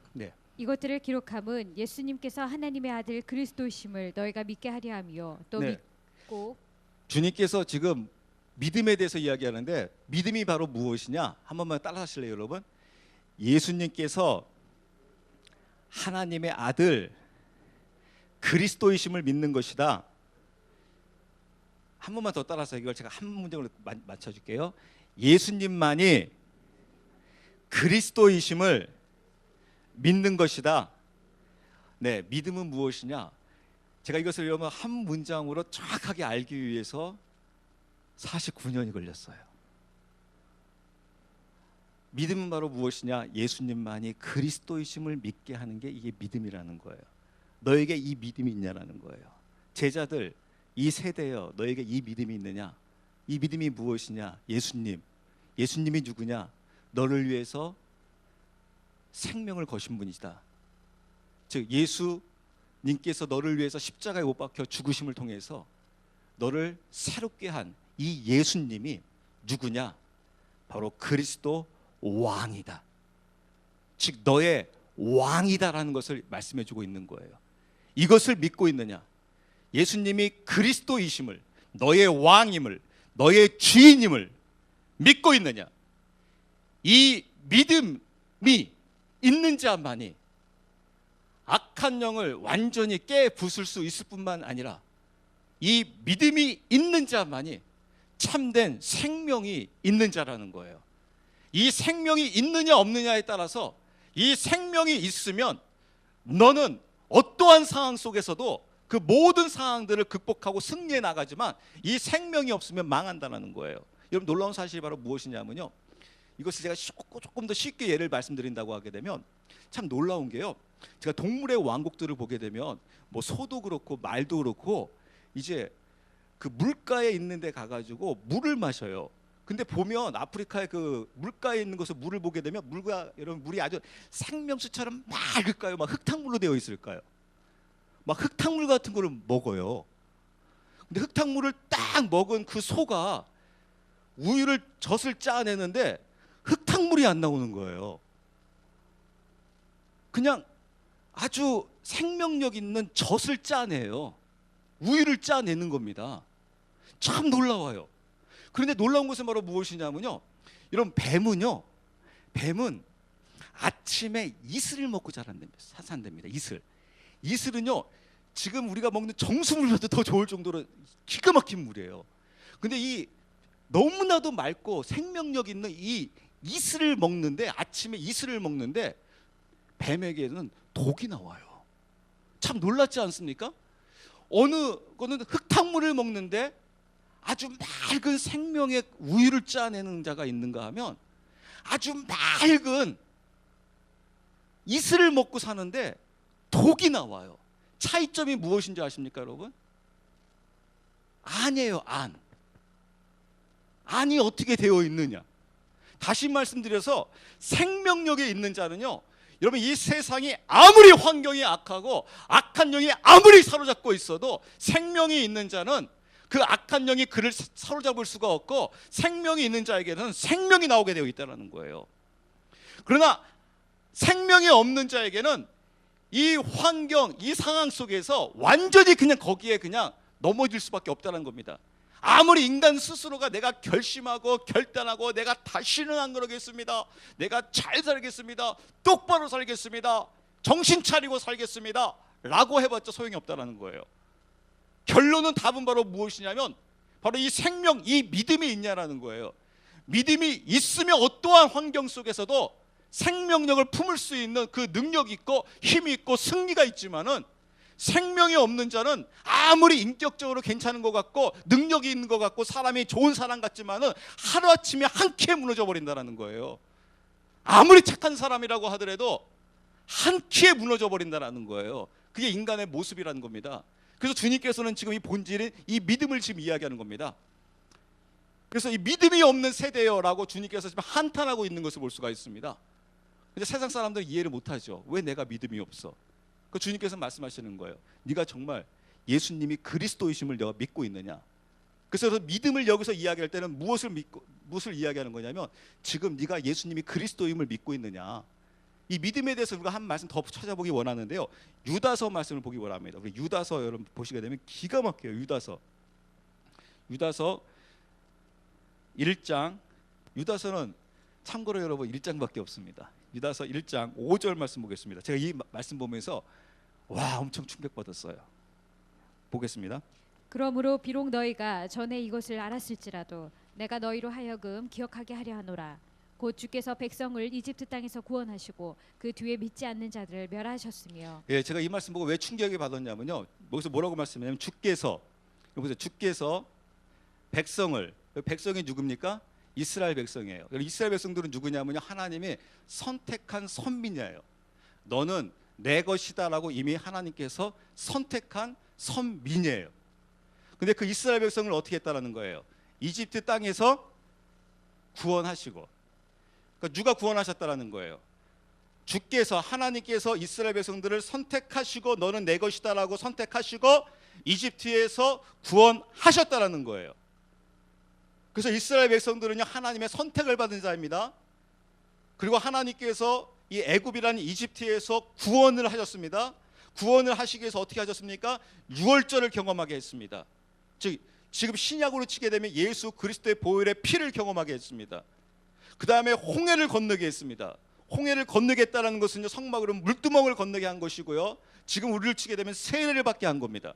이것들을 기록함은 예수님께서 하나님의 아들 그리스도이심을 너희가 믿게 하려 함이요 또 믿고 주님께서 지금 믿음에 대해서 이야기하는데 믿음이 바로 무엇이냐? 한 번만 따라하실래요, 여러분? 예수님께서 하나님의 아들 그리스도이심을 믿는 것이다. 한 번만 더 따라서 이걸 제가 한 문장으로 맞춰줄게요. 예수님만이 그리스도이심을 믿는 것이다. 네, 믿음은 무엇이냐? 제가 이것을 여러분 한 문장으로 정확하게 알기 위해서 49년이 걸렸어요. 믿음은 바로 무엇이냐? 예수님만이 그리스도이심을 믿게 하는 게 이게 믿음이라는 거예요. 너에게 이 믿음이 있냐라는 거예요. 제자들, 이 세대여, 너에게 이 믿음이 있느냐? 이 믿음이 무엇이냐? 예수님이 누구냐? 너를 위해서 생명을 거신 분이다. 즉 예수님께서 너를 위해서 십자가에 못 박혀 죽으심을 통해서 너를 새롭게 한 이 예수님이 누구냐? 바로 그리스도 왕이다. 즉 너의 왕이다라는 것을 말씀해주고 있는 거예요. 이것을 믿고 있느냐? 예수님이 그리스도이심을, 너의 왕임을, 너의 주인임을 믿고 있느냐? 이 믿음이 있는 자만이 악한 영을 완전히 깨부술 수 있을 뿐만 아니라 이 믿음이 있는 자만이 참된 생명이 있는 자라는 거예요. 이 생명이 있느냐 없느냐에 따라서 이 생명이 있으면 너는 어떠한 상황 속에서도 그 모든 상황들을 극복하고 승리해 나가지만 이 생명이 없으면 망한다는 거예요. 여러분 놀라운 사실이 바로 무엇이냐면요, 이것을 제가 조금 더 쉽게 예를 말씀드린다고 하게 되면 참 놀라운 게요, 제가 동물의 왕국들을 보게 되면 뭐 소도 그렇고 말도 그렇고 이제 그 물가에 있는 데 가가지고 물을 마셔요. 근데 보면 아프리카의 그 물가에 있는 곳에 물을 보게 되면 여러분 물이 아주 생명수처럼 맑을까요? 막 흙탕물로 되어 있을까요? 막 흙탕물 같은 거를 먹어요. 근데 흙탕물을 딱 먹은 그 소가 우유를 젖을 짜내는데 흙탕물이 안 나오는 거예요. 그냥 아주 생명력 있는 젖을 짜내요. 우유를 짜내는 겁니다. 참 놀라워요. 그런데 놀라운 것은 바로 무엇이냐면요, 이런 뱀은 아침에 이슬을 먹고 산답니다. 이슬은요 지금 우리가 먹는 정수물보다 더 좋을 정도로 기가 막힌 물이에요. 근데 이 너무나도 맑고 생명력 있는 이 이슬을 먹는데, 아침에 이슬을 먹는데 뱀에게는 독이 나와요. 참 놀랍지 않습니까? 어느 거는 흙탕물을 먹는데 아주 맑은 생명의 우유를 짜내는 자가 있는가 하면 아주 맑은 이슬을 먹고 사는데 독이 나와요. 차이점이 무엇인지 아십니까 여러분? 안이에요. 안이 어떻게 되어 있느냐. 다시 말씀드려서 생명력에 있는 자는요, 여러분 이 세상이 아무리 환경이 악하고 악한 영이 아무리 사로잡고 있어도 생명이 있는 자는 그 악한 영이 그를 사로잡을 수가 없고 생명이 있는 자에게는 생명이 나오게 되어 있다는 거예요. 그러나 생명이 없는 자에게는 이 환경, 이 상황 속에서 완전히 그냥 거기에 그냥 넘어질 수밖에 없다는 겁니다. 아무리 인간 스스로가 내가 결심하고 결단하고 내가 다시는 안 그러겠습니다, 내가 잘 살겠습니다, 똑바로 살겠습니다, 정신 차리고 살겠습니다 라고 해봤자 소용이 없다는 거예요. 결론은 답은 바로 무엇이냐면 바로 이 생명, 이 믿음이 있냐라는 거예요. 믿음이 있으면 어떠한 환경 속에서도 생명력을 품을 수 있는 그 능력이 있고 힘이 있고 승리가 있지만은, 생명이 없는 자는 아무리 인격적으로 괜찮은 것 같고 능력이 있는 것 같고 사람이 좋은 사람 같지만은 하루아침에 한 키에 무너져 버린다는 거예요. 아무리 착한 사람이라고 하더라도 한 키에 무너져 버린다는 거예요. 그게 인간의 모습이라는 겁니다. 그래서 주님께서는 지금 이 본질인 이 믿음을 지금 이야기하는 겁니다. 그래서 이 믿음이 없는 세대여라고 주님께서 지금 한탄하고 있는 것을 볼 수가 있습니다. 근데 세상 사람들은 이해를 못하죠. 왜 내가 믿음이 없어? 그 주님께서 말씀하시는 거예요. 네가 정말 예수님이 그리스도이심을 내가 믿고 있느냐? 그래서 믿음을 여기서 이야기할 때는 무엇을 이야기하는 거냐면 지금 네가 예수님이 그리스도임을 믿고 있느냐? 이 믿음에 대해서 우리가 한 말씀 더 찾아보기 원하는데요, 유다서 말씀을 보기 원합니다. 우리 유다서 여러분 보시게 되면 기가 막혀요. 유다서 1장, 유다서는 참고로 여러분 1장밖에 없습니다. 유다서 1장 5절 말씀 보겠습니다. 제가 이 말씀 보면서 와 엄청 충격받았어요. 보겠습니다. 그러므로 비록 너희가 전에 이것을 알았을지라도 내가 너희로 하여금 기억하게 하려 하노라. 곧 주께서 백성을 이집트 땅에서 구원하시고 그 뒤에 믿지 않는 자들을 멸하셨으며. 예, 제가 이 말씀 보고 왜 충격을 받았냐면요, 여기서 뭐라고 말씀하냐면 주께서 백성이 누굽니까? 이스라엘 백성이에요. 이스라엘 백성들은 누구냐면요, 하나님이 선택한 선민이에요. 너는 내 것이다라고 이미 하나님께서 선택한 선민이에요. 근데 그 이스라엘 백성을 어떻게 했다라는 거예요? 이집트 땅에서 구원하시고, 그러니까 누가 구원하셨다라는 거예요? 주께서, 하나님께서 이스라엘 백성들을 선택하시고 너는 내 것이다라고 선택하시고 이집트에서 구원하셨다라는 거예요. 그래서 이스라엘 백성들은요 하나님의 선택을 받은 자입니다. 그리고 하나님께서 이 애굽이라는 이집트에서 구원을 하셨습니다. 구원을 하시기 위해서 어떻게 하셨습니까? 유월절을 경험하게 했습니다. 즉 지금 신약으로 치게 되면 예수 그리스도의 보혈의 피를 경험하게 했습니다. 그 다음에 홍해를 건너게 했습니다. 홍해를 건너게 했다는 것은요, 성막으로 물두멍을 건너게 한 것이고요, 지금 우리를 치게 되면 세례를 받게 한 겁니다.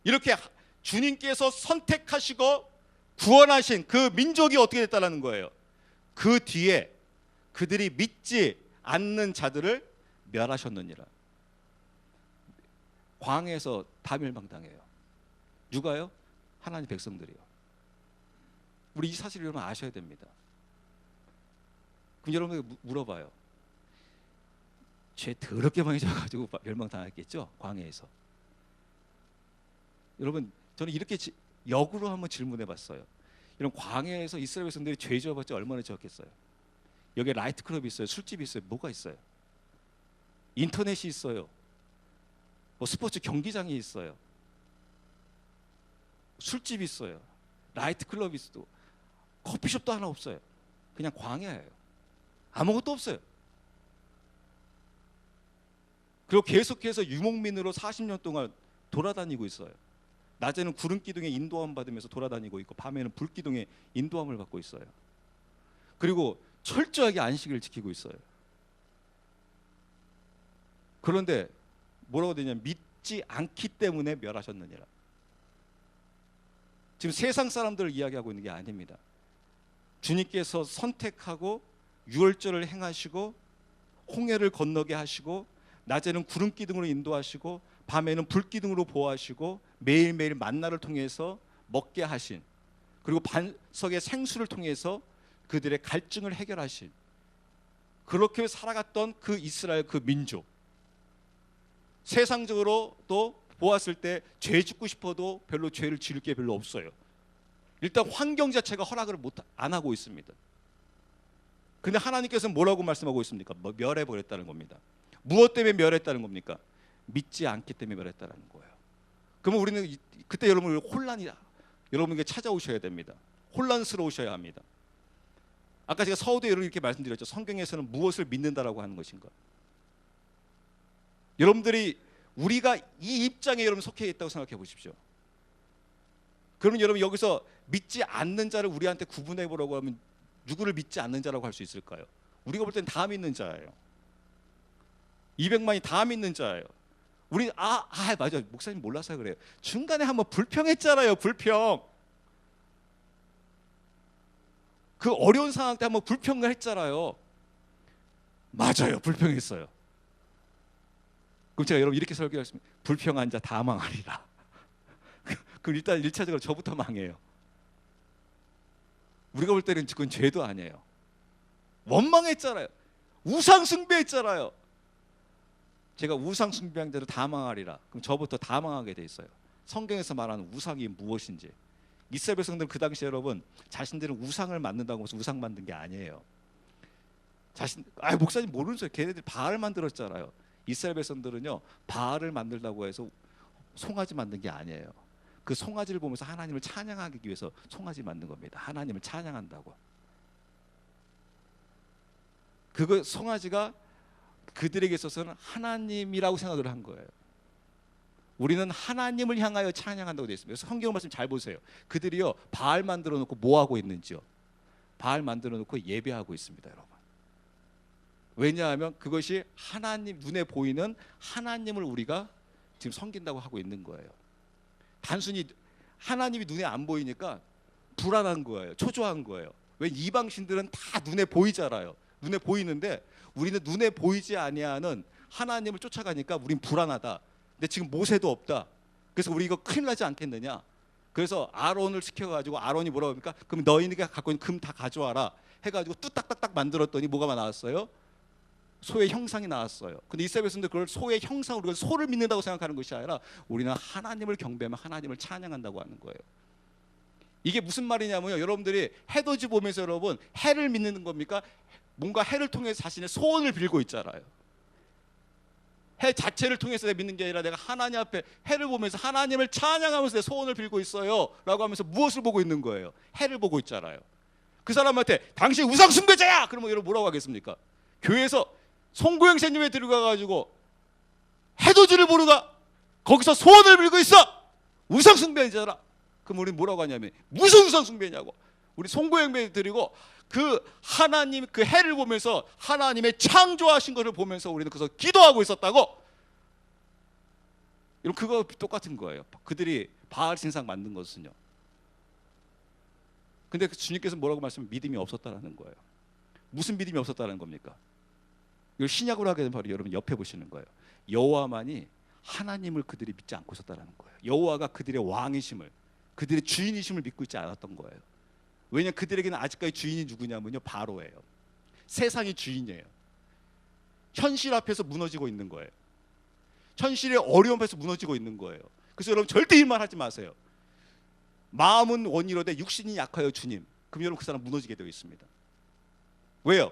이렇게 주님께서 선택하시고 구원하신 그 민족이 어떻게 됐다는 거예요? 그 뒤에 그들이 믿지 않는 자들을 멸하셨느니라. 광야에서 다 멸망당해요. 누가요? 하나님 백성들이요. 우리 이 사실을 여러분 아셔야 됩니다. 그럼 여러분에게 물어봐요. 죄 더럽게 많이 져가지고 멸망당했겠죠? 광야에서. 여러분 저는 이렇게 역으로 한번 질문해봤어요. 이런 광야에서 이스라엘 백성들이 죄 지어봤자 얼마나 지었겠어요? 여기에 라이트클럽이 있어요. 술집이 있어요. 뭐가 있어요? 인터넷이 있어요. 뭐 스포츠 경기장이 있어요. 술집이 있어요. 라이트클럽이 있어도 커피숍도 하나 없어요. 그냥 광야예요. 아무것도 없어요. 그리고 계속해서 유목민으로 40년 동안 돌아다니고 있어요. 낮에는 구름 기둥에 인도함 받으면서 돌아다니고 있고 밤에는 불 기둥에 인도함을 받고 있어요. 그리고 철저하게 안식을 지키고 있어요. 그런데 뭐라고 되냐면 믿지 않기 때문에 멸하셨느니라. 지금 세상 사람들을 이야기하고 있는 게 아닙니다. 주님께서 선택하고 유월절을 행하시고 홍해를 건너게 하시고 낮에는 구름 기둥으로 인도하시고 밤에는 불 기둥으로 보호하시고 매일매일 만나를 통해서 먹게 하신, 그리고 반석의 생수를 통해서 그들의 갈증을 해결하신, 그렇게 살아갔던 그 이스라엘 그 민족, 세상적으로 또 보았을 때 죄 짓고 싶어도 별로 죄를 지을 게 별로 없어요. 일단 환경 자체가 허락을 안 하고 있습니다. 근데 하나님께서는 뭐라고 말씀하고 있습니까? 멸해버렸다는 겁니다. 무엇 때문에 멸했다는 겁니까? 믿지 않기 때문에 멸했다는 거예요. 그러면 우리는 그때 여러분 혼란이 여러분에게 찾아오셔야 됩니다. 혼란스러우셔야 합니다. 아까 제가 서두에 이렇게 말씀드렸죠. 성경에서는 무엇을 믿는다라고 하는 것인가? 여러분들이 우리가 이 입장에 여러분 속해 있다고 생각해 보십시오. 그러면 여러분 여기서 믿지 않는 자를 우리한테 구분해 보라고 하면 누구를 믿지 않는 자라고 할 수 있을까요? 우리가 볼 땐 다 믿는 자예요. 200만이 다 믿는 자예요. 우리 맞아, 목사님 몰라서 그래요. 중간에 한번 불평했잖아요. 불평. 그 어려운 상황 때 한번 불평을 했잖아요. 맞아요, 불평했어요. 그럼 제가 여러분 이렇게 설교했습니다. 불평한 자 다 망하리라. 그럼 일단 1차적으로 저부터 망해요. 우리가 볼 때는 그건 죄도 아니에요. 원망했잖아요. 우상 숭배했잖아요. 제가 우상 숭배한 자들 다 망하리라. 그럼 저부터 다 망하게 돼 있어요. 성경에서 말하는 우상이 무엇인지. 이스라엘 백성들은 그 당시에 여러분 자신들은 우상을 만든다고 해서 우상 만든 게 아니에요. 목사님 모르는 소리. 걔네들이 바알 만들었잖아요. 이스라엘 백성들은요 바알을 만들다고 해서 송아지 만든 게 아니에요. 그 송아지를 보면서 하나님을 찬양하기 위해서 송아지 만든 겁니다. 하나님을 찬양한다고. 그거 송아지가 그들에게 있어서는 하나님이라고 생각을 한 거예요. 우리는 하나님을 향하여 찬양한다고 되어 있습니다. 그래서 성경 말씀 잘 보세요. 그들이요 바알 만들어 놓고 뭐 하고 있는지요? 바알 만들어 놓고 예배하고 있습니다, 여러분. 왜냐하면 그것이 하나님 눈에 보이는 하나님을 우리가 지금 섬긴다고 하고 있는 거예요. 단순히 하나님이 눈에 안 보이니까 불안한 거예요. 초조한 거예요. 왜 이방신들은 다 눈에 보이잖아요. 눈에 보이는데 우리는 눈에 보이지 아니하는 하나님을 쫓아가니까 우린 불안하다. 근데 지금 모세도 없다. 그래서 우리 이거 큰일 나지 않겠느냐. 그래서 아론을 시켜가지고 아론이 뭐라고 합니까? 그럼 너희가 갖고 있는 금 다 가져와라 해가지고 뚜딱딱딱 만들었더니 뭐가 나왔어요? 소의 형상이 나왔어요. 근데 이스라엘 백성들 그걸 소의 형상으로 소를 믿는다고 생각하는 것이 아니라 우리는 하나님을 경배하며 하나님을 찬양한다고 하는 거예요. 이게 무슨 말이냐면요, 여러분들이 해돋이 보면서 여러분 해를 믿는 겁니까? 뭔가 해를 통해서 자신의 소원을 빌고 있잖아요. 해 자체를 통해서 내가 믿는 게 아니라 내가 하나님 앞에 해를 보면서 하나님을 찬양하면서 내 소원을 빌고 있어요 라고 하면서 무엇을 보고 있는 거예요? 해를 보고 있잖아요. 그 사람한테 당신 우상 숭배자야! 그러면 여러분 뭐라고 하겠습니까? 교회에서 송구행세님에 들어가가지고 해돋이를 보러 가, 거기서 소원을 빌고 있어, 우상 숭배자라. 그럼 우리는 뭐라고 하냐면 무슨 우상 숭배냐고. 우리 송구행배 드리고 그 하나님 그 해를 보면서 하나님의 창조하신 것을 보면서 우리는 그래서 기도하고 있었다고. 이런 그거 똑같은 거예요. 그들이 바알 신상 만든 것은요. 근데 주님께서 뭐라고 말씀하면 믿음이 없었다라는 거예요. 무슨 믿음이 없었다는 겁니까? 이걸 신약으로 하게 되면 바로 여러분 옆에 보시는 거예요. 여호와만이 하나님을 그들이 믿지 않고 있었다는 거예요. 여호와가 그들의 왕이심을, 그들의 주인이심을 믿고 있지 않았던 거예요. 왜냐하면 그들에게는 아직까지 주인이 누구냐면요, 바로예요. 세상이 주인이에요. 현실 앞에서 무너지고 있는 거예요. 현실의 어려움 앞에서 무너지고 있는 거예요. 그래서 여러분 절대 이 말 하지 마세요. 마음은 원이로되 육신이 약하여 주님. 그럼 여러분 그 사람 무너지게 되어 있습니다. 왜요?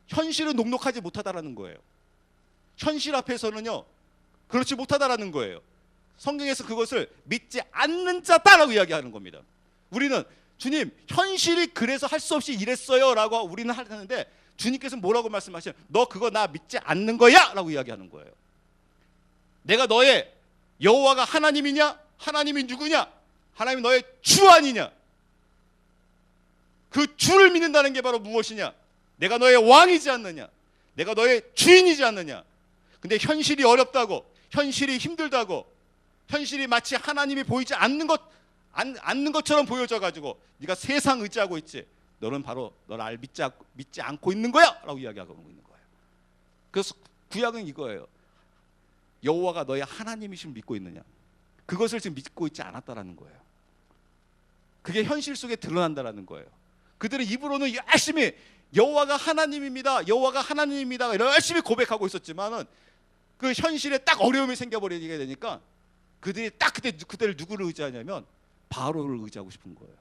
현실은 녹록하지 못하다라는 거예요. 현실 앞에서는요 그렇지 못하다라는 거예요. 성경에서 그것을 믿지 않는 자다라고 이야기하는 겁니다. 우리는 주님 현실이 그래서 할 수 없이 이랬어요 라고 우리는 하는데, 주님께서는 뭐라고 말씀하시냐, 너 그거 나 믿지 않는 거야 라고 이야기하는 거예요. 내가 너의 여호와가 하나님이냐, 하나님이 누구냐, 하나님이 너의 주 아니냐, 그 주를 믿는다는 게 바로 무엇이냐, 내가 너의 왕이지 않느냐, 내가 너의 주인이지 않느냐. 근데 현실이 어렵다고, 현실이 힘들다고, 현실이 마치 하나님이 보이지 않는 것처럼 보여져 가지고 네가 세상 의지하고 있지, 너는 바로 너를 믿지 않고 있는 거야 라고 이야기하고 있는 거예요. 그래서 구약은 이거예요. 여호와가 너의 하나님이심을 믿고 있느냐, 그것을 지금 믿고 있지 않았다라는 거예요. 그게 현실 속에 드러난다라는 거예요. 그들은 입으로는 열심히 여호와가 하나님입니다, 여호와가 하나님입니다 열심히 고백하고 있었지만은 그 현실에 딱 어려움이 생겨버리게 되니까 그들이 딱 그때를 누구를 의지하냐면 바로를 의지하고 싶은 거예요.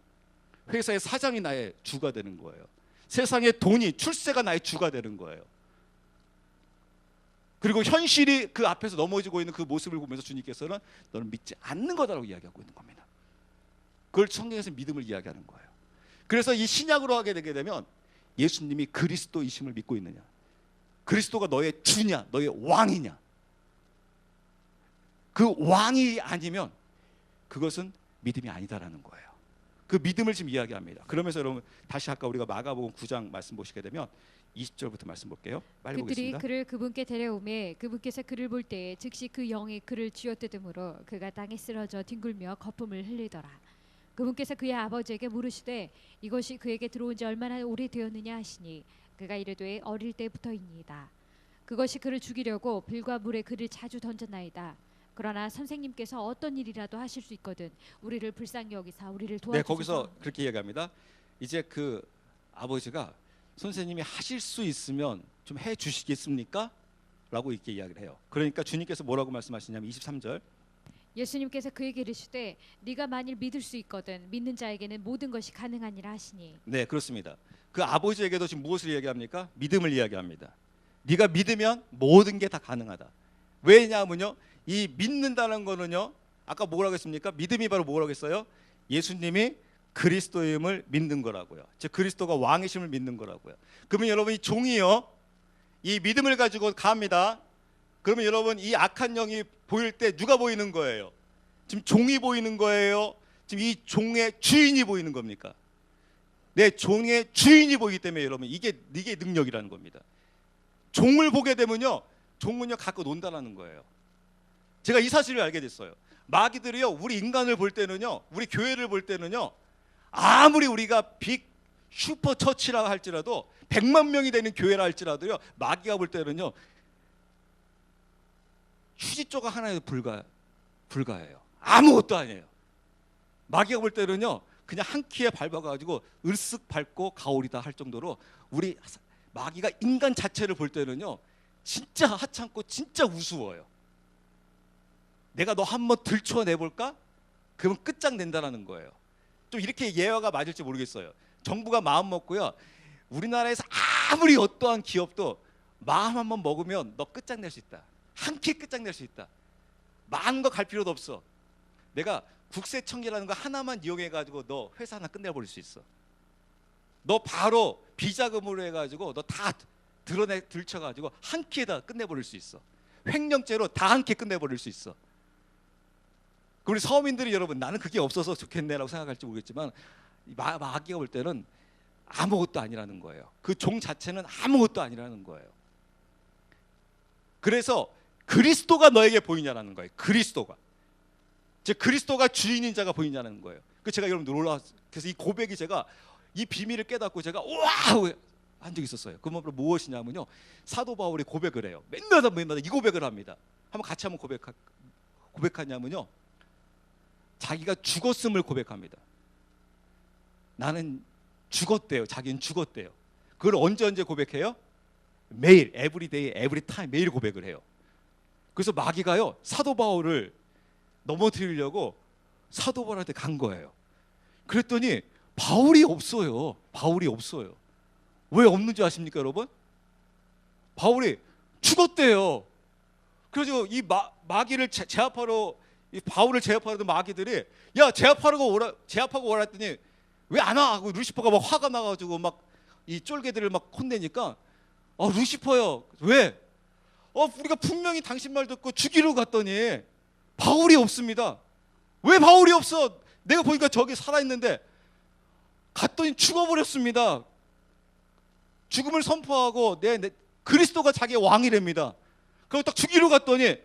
회사의 사장이 나의 주가 되는 거예요. 세상의 돈이, 출세가 나의 주가 되는 거예요. 그리고 현실이 그 앞에서 넘어지고 있는 그 모습을 보면서 주님께서는 너는 믿지 않는 거다라고 이야기하고 있는 겁니다. 그걸 성경에서 믿음을 이야기하는 거예요. 그래서 이 신약으로 하게 되게 되면 예수님이 그리스도이심을 믿고 있느냐, 그리스도가 너의 주냐, 너의 왕이냐, 그 왕이 아니면 그것은 믿음이 아니다라는 거예요. 그 믿음을 지금 이야기합니다. 그러면서 여러분 다시 아까 우리가 마가복음 9장 말씀 보시게 되면 20절부터 말씀 볼게요. 빨리 그들이 보겠습니다. 그를 그분께 데려오매 그분께서 그를 볼 때에 즉시 그 영이 그를 쥐어뜯으므로 그가 땅에 쓰러져 뒹굴며 거품을 흘리더라. 그분께서 그의 아버지에게 물으시되 이것이 그에게 들어온 지 얼마나 오래되었느냐 하시니 그가 이르되 어릴 때부터이니이다. 그것이 그를 죽이려고 불과 물에 그를 자주 던졌나이다. 그러나 선생님께서 어떤 일이라도 하실 수 있거든 우리를 불쌍히 여기사 우리를 도와주소서. 네, 거기서 그렇게 이야기합니다. 이제 그 아버지가 선생님이 하실 수 있으면 좀 해 주시겠습니까? 라고 이렇게 이야기를 해요. 그러니까 주님께서 뭐라고 말씀하시냐면 23절, 예수님께서 그에게 이르시되 네가 만일 믿을 수 있거든 믿는 자에게는 모든 것이 가능하니라 하시니. 네, 그렇습니다. 그 아버지에게도 지금 무엇을 이야기합니까? 믿음을 이야기합니다. 네가 믿으면 모든 게 다 가능하다. 왜냐하면요, 이 믿는다는 거는요, 아까 뭐라고 했습니까? 믿음이 바로 뭐라고 했어요? 예수님이 그리스도임을 믿는 거라고요. 즉 그리스도가 왕이심을 믿는 거라고요. 그러면 여러분 이 종이요, 이 믿음을 가지고 갑니다. 그러면 여러분 이 악한 영이 보일 때 누가 보이는 거예요? 지금 종이 보이는 거예요? 지금 이 종의 주인이 보이는 겁니까? 네, 종의 주인이 보이기 때문에 여러분 이게 능력이라는 겁니다. 종을 보게 되면요, 종은요 갖고 논다라는 거예요. 제가 이 사실을 알게 됐어요. 마귀들이요, 우리 인간을 볼 때는요, 우리 교회를 볼 때는요, 아무리 우리가 빅 슈퍼 처치라 할지라도 100만 명이 되는 교회라 할지라도요, 마귀가 볼 때는요 휴지 조각 하나에도 불과해요. 아무것도 아니에요. 마귀가 볼 때는요 그냥 한 키에 밟아가지고 으쓱 밟고 가오리다 할 정도로 우리 마귀가 인간 자체를 볼 때는요 진짜 하찮고 진짜 우스워요. 내가 너 한번 들춰내볼까? 그러면 끝장낸다라는 거예요. 좀 이렇게 예화가 맞을지 모르겠어요. 정부가 마음 먹고요, 우리나라에서 아무리 어떠한 기업도 마음 한번 먹으면 너 끝장낼 수 있다, 한 키 끝장낼 수 있다, 많은 거 갈 필요도 없어, 내가 국세청이라는 거 하나만 이용해가지고 너 회사 하나 끝내버릴 수 있어, 너 바로 비자금으로 해가지고 너 다 들쳐가지고 한 키에다 끝내버릴 수 있어, 횡령죄로 다 한 키 끝내버릴 수 있어. 우리 서민들이 여러분 나는 그게 없어서 좋겠네라고 생각할지 모르겠지만 마귀가 볼 때는 아무것도 아니라는 거예요. 그 종 자체는 아무것도 아니라는 거예요. 그래서 그리스도가 너에게 보이냐라는 거예요. 그리스도가, 즉 그리스도가 주인인 자가 보이냐는 거예요. 그 제가 여러분 놀라웠어요. 그래서 이 고백이 제가 이 비밀을 깨닫고 제가 와우 한 적이 있었어요. 그 무엇이냐면요, 사도 바울이 고백을 해요. 맨날 이 고백을 합니다. 한번 같이 한번 고백하냐면요, 자기가 죽었음을 고백합니다. 나는 죽었대요. 자기는 죽었대요. 그걸 언제 고백해요? 매일, 에브리데이, 에브리타임, 매일 고백을 해요. 그래서 마귀가요, 사도 바울을 넘어뜨리려고 사도 바울한테 간 거예요. 그랬더니 바울이 없어요. 왜 없는지 아십니까, 여러분? 바울이 죽었대요. 그래서 이 마귀를 제압하러, 이 바울을 제압하려던 마귀들이 야, 제압하고 오라 했더니 왜 안 와? 하고 루시퍼가 막 화가 나가지고 막 이 쫄개들을 막 혼내니까 루시퍼요, 왜? 우리가 분명히 당신 말 듣고 죽이러 갔더니 바울이 없습니다. 왜 바울이 없어? 내가 보니까 저기 살아있는데. 갔더니 죽어버렸습니다. 죽음을 선포하고 그리스도가 자기의 왕이랍니다. 그리고 딱 죽이러 갔더니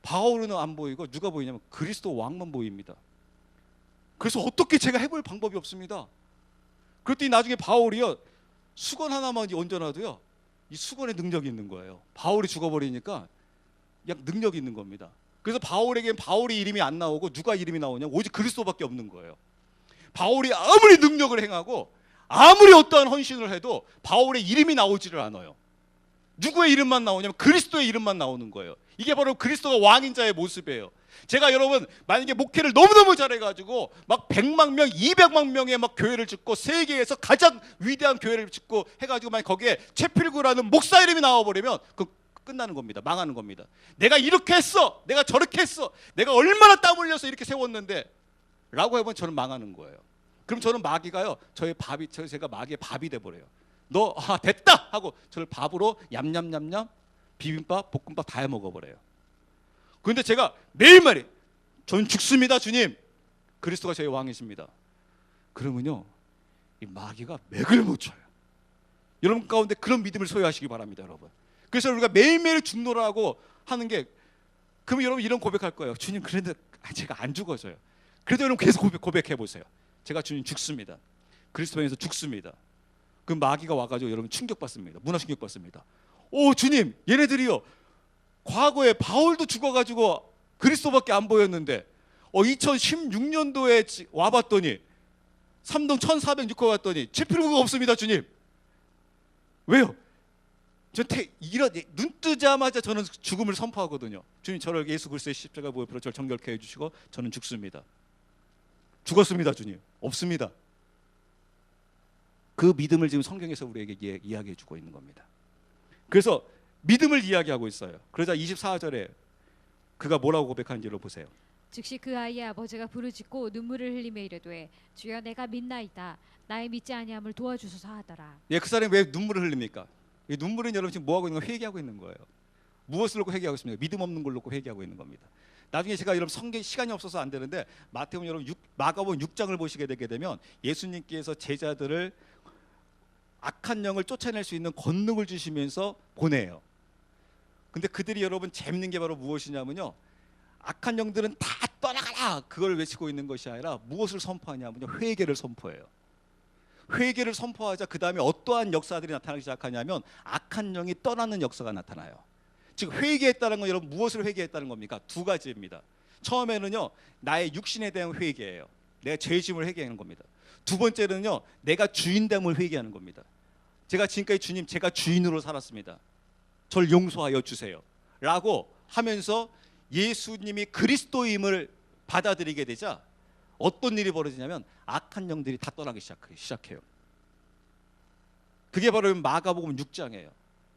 바울은 안 보이고 누가 보이냐면 그리스도 왕만 보입니다. 그래서 어떻게 제가 해볼 방법이 없습니다. 그랬더니 나중에 바울이요, 수건 하나만 얹어놔도요, 이 수건에 능력이 있는 거예요. 바울이 죽어버리니까 그냥 능력이 있는 겁니다. 그래서 바울에겐 바울의 이름이 안 나오고 누가 이름이 나오냐, 오직 그리스도밖에 없는 거예요. 바울이 아무리 능력을 행하고 아무리 어떠한 헌신을 해도 바울의 이름이 나오지를 않아요. 누구의 이름만 나오냐면 그리스도의 이름만 나오는 거예요. 이게 바로 그리스도가 왕인 자의 모습이에요. 제가 여러분 만약에 목회를 너무너무 잘해가지고 막 100만 명, 200만 명의 막 교회를 짓고 세계에서 가장 위대한 교회를 짓고 해가지고 만약 거기에 채필구라는 목사 이름이 나와버리면 그 끝나는 겁니다. 망하는 겁니다. 내가 이렇게 했어, 내가 저렇게 했어, 내가 얼마나 땀 흘려서 이렇게 세웠는데 라고 해보면 저는 망하는 거예요. 그럼 저는 마귀가요, 제가 마귀의 밥이 돼버려요. 너 됐다 하고 저를 밥으로 얌얌얌얌 비빔밥, 볶음밥 다 해먹어버려요. 그런데 제가 매일매일 저는 죽습니다, 주님. 그리스도가 저의 왕이십니다. 그러면요, 이 마귀가 맥을 못 쳐요. 여러분 가운데 그런 믿음을 소유하시기 바랍니다, 여러분. 그래서 우리가 매일매일 죽노라고 하는 게, 그러면 여러분 이런 고백할 거예요. 주님, 그런데 제가 안 죽어져요. 그래도 여러분 계속 고백해 보세요. 제가 주님 죽습니다. 그리스도에서 죽습니다. 그 마귀가 와가지고 여러분 충격받습니다. 문화 충격받습니다. 주님, 얘네들이요, 과거에 바울도 죽어가지고 그리스도밖에 안 보였는데 2016년도에 와봤더니 3동 1406호 갔더니 채필구가 없습니다, 주님. 왜요? 눈 뜨자마자 저는 죽음을 선포하거든요. 주님, 저를 예수 그리스도의 십자가 보혈로 저를 정결케 해주시고 저는 죽습니다. 죽었습니다, 주님. 없습니다. 그 믿음을 지금 성경에서 우리에게 이야기해주고 있는 겁니다. 그래서 믿음을 이야기하고 있어요. 그러자 24절에 그가 뭐라고 고백하는지를 보세요. 즉시 그 아이의 아버지가 부르짖고 눈물을 흘리며 이르되 주여, 내가 믿나이다. 나의 믿지 아니함을 도와주소서 하더라. 그 사람이 왜 눈물을 흘립니까? 이 눈물은 여러분 지금 뭐 하고 있는 거, 회개하고 있는 거예요. 무엇을 놓고 회개하고 있습니까? 믿음 없는 걸 놓고 회개하고 있는 겁니다. 나중에 제가 여러분 성경 시간이 없어서 안 되는데 마태복음 여러분 마가복음 6장을 보시게 되게 되면 예수님께서 제자들을 악한 영을 쫓아낼 수 있는 권능을 주시면서 보내요. 근데 그들이 여러분 재밌는 게 바로 무엇이냐면요, 악한 영들은 다 떠나가라 그걸 외치고 있는 것이 아니라 무엇을 선포하냐면요, 회개를 선포해요. 회개를 선포하자 그 다음에 어떠한 역사들이 나타나기 시작하냐면 악한 영이 떠나는 역사가 나타나요. 즉 회개했다는 건 여러분 무엇을 회개했다는 겁니까? 두 가지입니다. 처음에는요, 나의 육신에 대한 회개예요. 내가 죄짐을 회개하는 겁니다. 두 번째는요, 내가 주인됨을 회개하는 겁니다. 제가 지금까지 주님, 제가 주인으로 살았습니다. 저를 용서하여 주세요 라고 하면서 예수님이 그리스도임을 받아들이게 되자 어떤 일이 벌어지냐면 악한 영들이 다 떠나기 시작해요. 그게 바로 마가복음 6장이에요.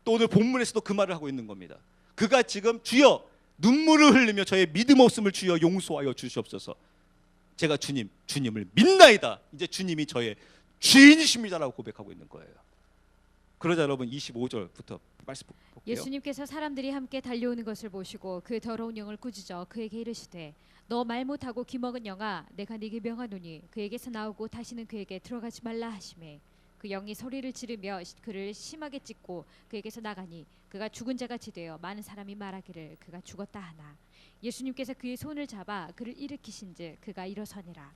또 오늘 본문에서도 그 말을 하고 있는 겁니다. 그가 지금 주여, 눈물을 흘리며 저의 믿음 없음을 주여 용서하여 주시옵소서. 제가 주님을 믿나이다. 이제 주님이 저의 주인이십니다라고 고백하고 있는 거예요. 그러자 여러분 25절부터 말씀 볼게요. 예수님께서 사람들이 함께 달려오는 것을 보시고 그 더러운 영을 꾸짖어 그에게 이르시되 너 말 못하고 귀먹은 영아, 내가 네게 명하노니 그에게서 나오고 다시는 그에게 들어가지 말라 하시매 그 영이 소리를 지르며 그를 심하게 찢고 그에게서 나가니 그가 죽은 자같이 되어 많은 사람이 말하기를 그가 죽었다 하나 예수님께서 그의 손을 잡아 그를 일으키신즉 그가 일어서니라.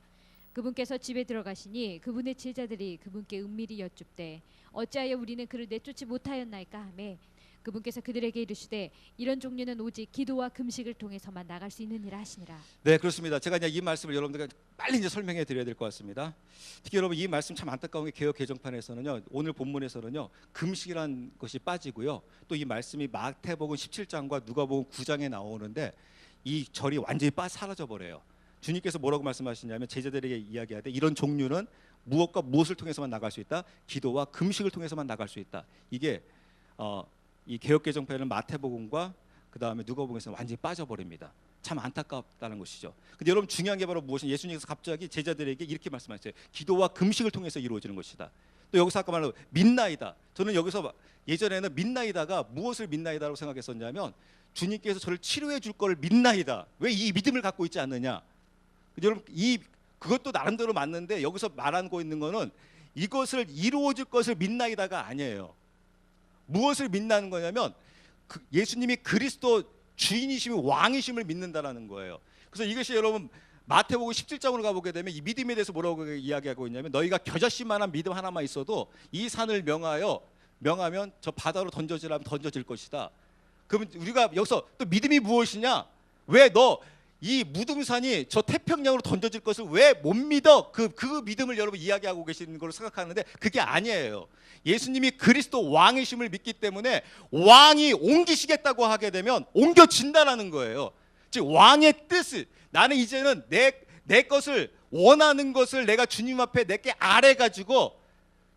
그분께서 집에 들어가시니 그분의 제자들이 그분께 은밀히 여쭙되 어찌하여 우리는 그를 내쫓지 못하였나이까 하매 그분께서 그들에게 이르시되 이런 종류는 오직 기도와 금식을 통해서만 나갈 수 있느니라 하시니라. 네, 그렇습니다. 제가 이제 이 말씀을 여러분들께 빨리 이제 설명해 드려야 될 것 같습니다. 특히 여러분 이 말씀 참 안타까운 게 개역 개정판에서는요, 오늘 본문에서는요, 금식이란 것이 빠지고요, 또 이 말씀이 마태복음 17장과 누가복음 9장에 나오는데 이 절이 완전히 사라져 버려요. 주님께서 뭐라고 말씀하시냐면 제자들에게 이야기하되 이런 종류는 무엇과 무엇을 통해서만 나갈 수 있다? 기도와 금식을 통해서만 나갈 수 있다. 이게 이 개역 개정판은 마태복음과 그 다음에 누가복음에서 완전히 빠져버립니다. 참 안타깝다는 것이죠. 근데 여러분 중요한 게 바로 무엇이냐? 예수님께서 갑자기 제자들에게 이렇게 말씀하셨어요. 기도와 금식을 통해서 이루어지는 것이다. 또 여기서 아까 말한 믿나이다. 저는 여기서 예전에는 믿나이다가 무엇을 믿나이다라고 생각했었냐면 주님께서 저를 치료해 줄 거를 믿나이다. 왜 이 믿음을 갖고 있지 않느냐? 여러분 그것도 나름대로 맞는데 여기서 말하고 있는 거는 이것을 이루어 줄 것을 믿나이다가 아니에요. 무엇을 믿는 거냐면 예수님이 그리스도 주인이심이 왕이심을 믿는다라는 거예요. 그래서 이것이 여러분 마태복음 17장으로 가보게 되면 이 믿음에 대해서 뭐라고 이야기하고 있냐면 너희가 겨자씨만한 믿음 하나만 있어도 이 산을 명하면 저 바다로 던져지라면 던져질 것이다. 그러면 우리가 여기서 또 믿음이 무엇이냐? 왜 너 이 무등산이 저 태평양으로 던져질 것을 왜 못 믿어? 그 믿음을 여러분 이야기하고 계시는 걸로 생각하는데 그게 아니에요. 예수님이 그리스도 왕이심을 믿기 때문에 왕이 옮기시겠다고 하게 되면 옮겨진다라는 거예요. 즉 왕의 뜻을 나는 이제는 내 것을 원하는 것을 내가 주님 앞에 내게 아뢰가지고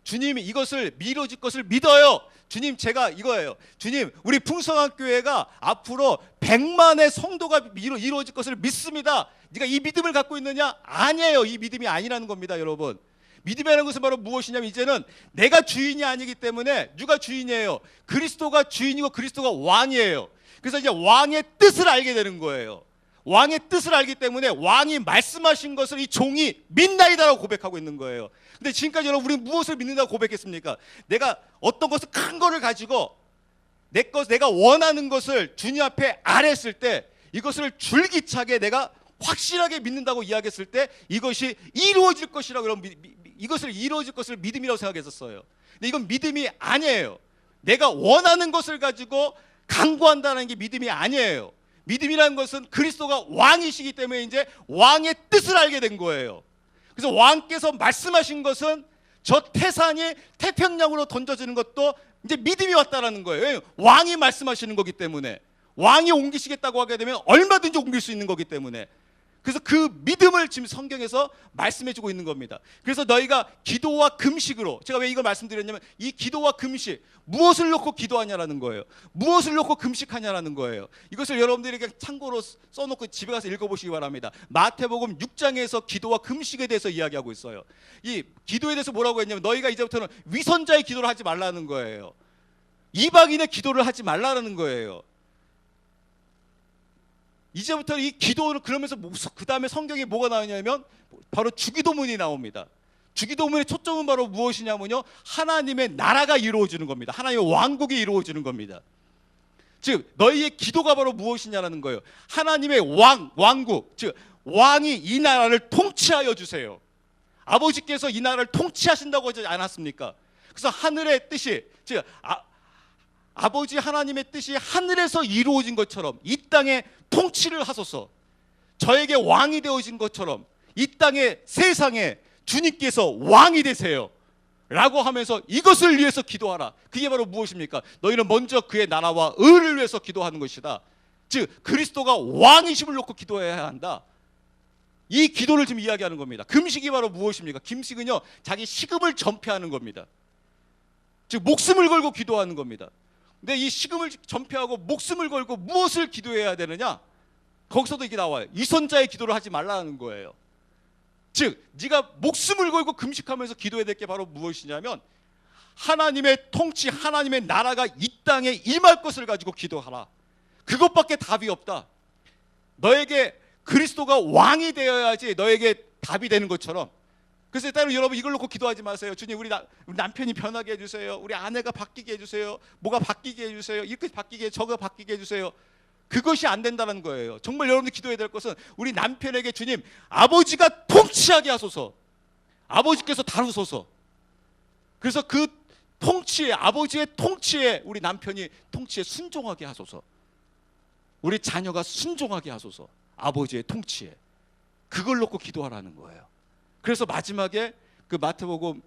주님이 이것을 이루어질 것을 믿어요. 주님 제가 이거예요. 주님 우리 풍성한 교회가 앞으로 100만의 성도가 이루어질 것을 믿습니다. 네가 이 믿음을 갖고 있느냐? 아니에요. 이 믿음이 아니라는 겁니다, 여러분. 믿음이라는 것은 바로 무엇이냐면 이제는 내가 주인이 아니기 때문에 누가 주인이에요? 그리스도가 주인이고 그리스도가 왕이에요. 그래서 이제 왕의 뜻을 알게 되는 거예요. 왕의 뜻을 알기 때문에 왕이 말씀하신 것을 이 종이 믿나이다라고 고백하고 있는 거예요. 근데 지금까지 여러분 우리는 무엇을 믿는다고 고백했습니까? 내가 어떤 것을 큰 거를 가지고 내가 원하는 것을 주님 앞에 아뢰었을 때 이것을 줄기차게 내가 확실하게 믿는다고 이야기했을 때 이것이 이루어질 것이라고 여러분 이것을 이루어질 것을 믿음이라고 생각했었어요. 근데 이건 믿음이 아니에요. 내가 원하는 것을 가지고 강구한다는 게 믿음이 아니에요. 믿음이라는 것은 그리스도가 왕이시기 때문에 이제 왕의 뜻을 알게 된 거예요. 그래서 왕께서 말씀하신 것은 저 태산이 태평양으로 던져지는 것도 이제 믿음이 왔다라는 거예요. 왕이 말씀하시는 거기 때문에 왕이 옮기시겠다고 하게 되면 얼마든지 옮길 수 있는 거기 때문에 그래서 그 믿음을 지금 성경에서 말씀해주고 있는 겁니다. 그래서 너희가 기도와 금식으로 제가 왜 이걸 말씀드렸냐면 이 기도와 금식 무엇을 놓고 기도하냐라는 거예요. 무엇을 놓고 금식하냐라는 거예요. 이것을 여러분들에게 참고로 써놓고 집에 가서 읽어보시기 바랍니다. 마태복음 6장에서 기도와 금식에 대해서 이야기하고 있어요. 이 기도에 대해서 뭐라고 했냐면 너희가 이제부터는 위선자의 기도를 하지 말라는 거예요. 이방인의 기도를 하지 말라는 거예요. 이제부터 이 기도를 그러면서 그 다음에 성경에 뭐가 나오냐면 바로 주기도문이 나옵니다. 주기도문의 초점은 바로 무엇이냐면요 하나님의 나라가 이루어지는 겁니다. 하나님의 왕국이 이루어지는 겁니다. 즉 너희의 기도가 바로 무엇이냐라는 거예요. 하나님의 왕국 즉 왕이 이 나라를 통치하여 주세요. 아버지께서 이 나라를 통치하신다고 하지 않았습니까? 그래서 하늘의 뜻이 즉 아버지 하나님의 뜻이 하늘에서 이루어진 것처럼 이 땅에 통치를 하소서. 저에게 왕이 되어진 것처럼 이 땅의 세상에 주님께서 왕이 되세요 라고 하면서 이것을 위해서 기도하라. 그게 바로 무엇입니까? 너희는 먼저 그의 나라와 의를 위해서 기도하는 것이다. 즉 그리스도가 왕이심을 놓고 기도해야 한다. 이 기도를 지금 이야기하는 겁니다. 금식이 바로 무엇입니까? 금식은요 자기 식음을 전폐하는 겁니다. 즉 목숨을 걸고 기도하는 겁니다. 근데 이 식음을 전폐하고 목숨을 걸고 무엇을 기도해야 되느냐? 거기서도 이게 나와요. 위선자의 기도를 하지 말라는 거예요. 즉 네가 목숨을 걸고 금식하면서 기도해야 될 게 바로 무엇이냐면 하나님의 통치, 하나님의 나라가 이 땅에 임할 것을 가지고 기도하라. 그것밖에 답이 없다. 너에게 그리스도가 왕이 되어야지 너에게 답이 되는 것처럼. 그래서 때로 여러분 이걸 놓고 기도하지 마세요. 주님 우리 남편이 변하게 해주세요. 우리 아내가 바뀌게 해주세요. 뭐가 바뀌게 해주세요. 이렇게 바뀌게 저거 바뀌게 해주세요. 그것이 안 된다는 거예요. 정말 여러분들 기도해야 될 것은 우리 남편에게 주님 아버지가 통치하게 하소서. 아버지께서 다루소서. 그래서 그 통치에, 아버지의 통치에 우리 남편이 통치에 순종하게 하소서. 우리 자녀가 순종하게 하소서. 아버지의 통치에. 그걸 놓고 기도하라는 거예요. 그래서 마지막에 그 마태복음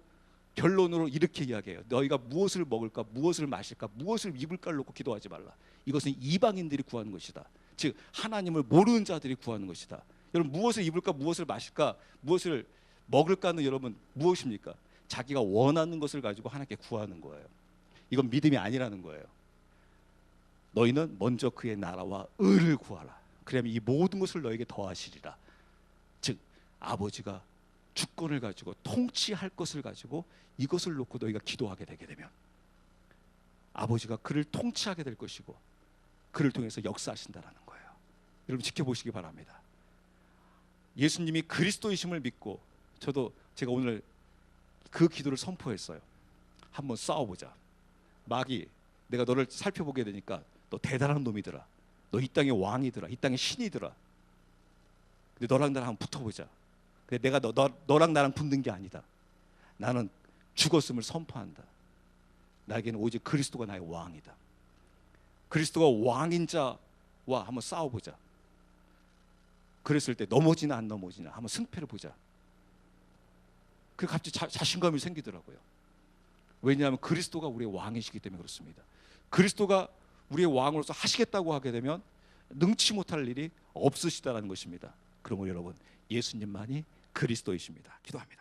결론으로 이렇게 이야기해요. 너희가 무엇을 먹을까, 무엇을 마실까, 무엇을 입을까를 놓고 기도하지 말라. 이것은 이방인들이 구하는 것이다. 즉 하나님을 모르는 자들이 구하는 것이다. 여러분 무엇을 입을까, 무엇을 마실까, 무엇을 먹을까는 여러분 무엇입니까? 자기가 원하는 것을 가지고 하나님께 구하는 거예요. 이건 믿음이 아니라는 거예요. 너희는 먼저 그의 나라와 의를 구하라. 그러면 이 모든 것을 너에게 더하시리라. 즉 아버지가 주권을 가지고 통치할 것을 가지고 이것을 놓고 너희가 기도하게 되게 되면 아버지가 그를 통치하게 될 것이고 그를 통해서 역사하신다라는 거예요. 여러분 지켜보시기 바랍니다. 예수님이 그리스도이심을 믿고 제가 오늘 그 기도를 선포했어요. 한번 싸워보자. 마귀, 내가 너를 살펴보게 되니까 너 대단한 놈이더라. 너 이 땅의 왕이더라. 이 땅의 신이더라. 근데 너랑 나랑 한번 붙어보자. 근데 내가 너랑 나랑 붙는 게 아니다. 나는 죽었음을 선포한다. 나에게는 오직 그리스도가 나의 왕이다. 그리스도가 왕인 자와 한번 싸워보자. 그랬을 때 넘어지나 안 넘어지나 한번 승패를 보자. 그 갑자기 자신감이 생기더라고요. 왜냐하면 그리스도가 우리의 왕이시기 때문에 그렇습니다. 그리스도가 우리의 왕으로서 하시겠다고 하게 되면 능치 못할 일이 없으시다는 것입니다. 그러므로 여러분 예수님만이 그리스도이십니다. 기도합니다.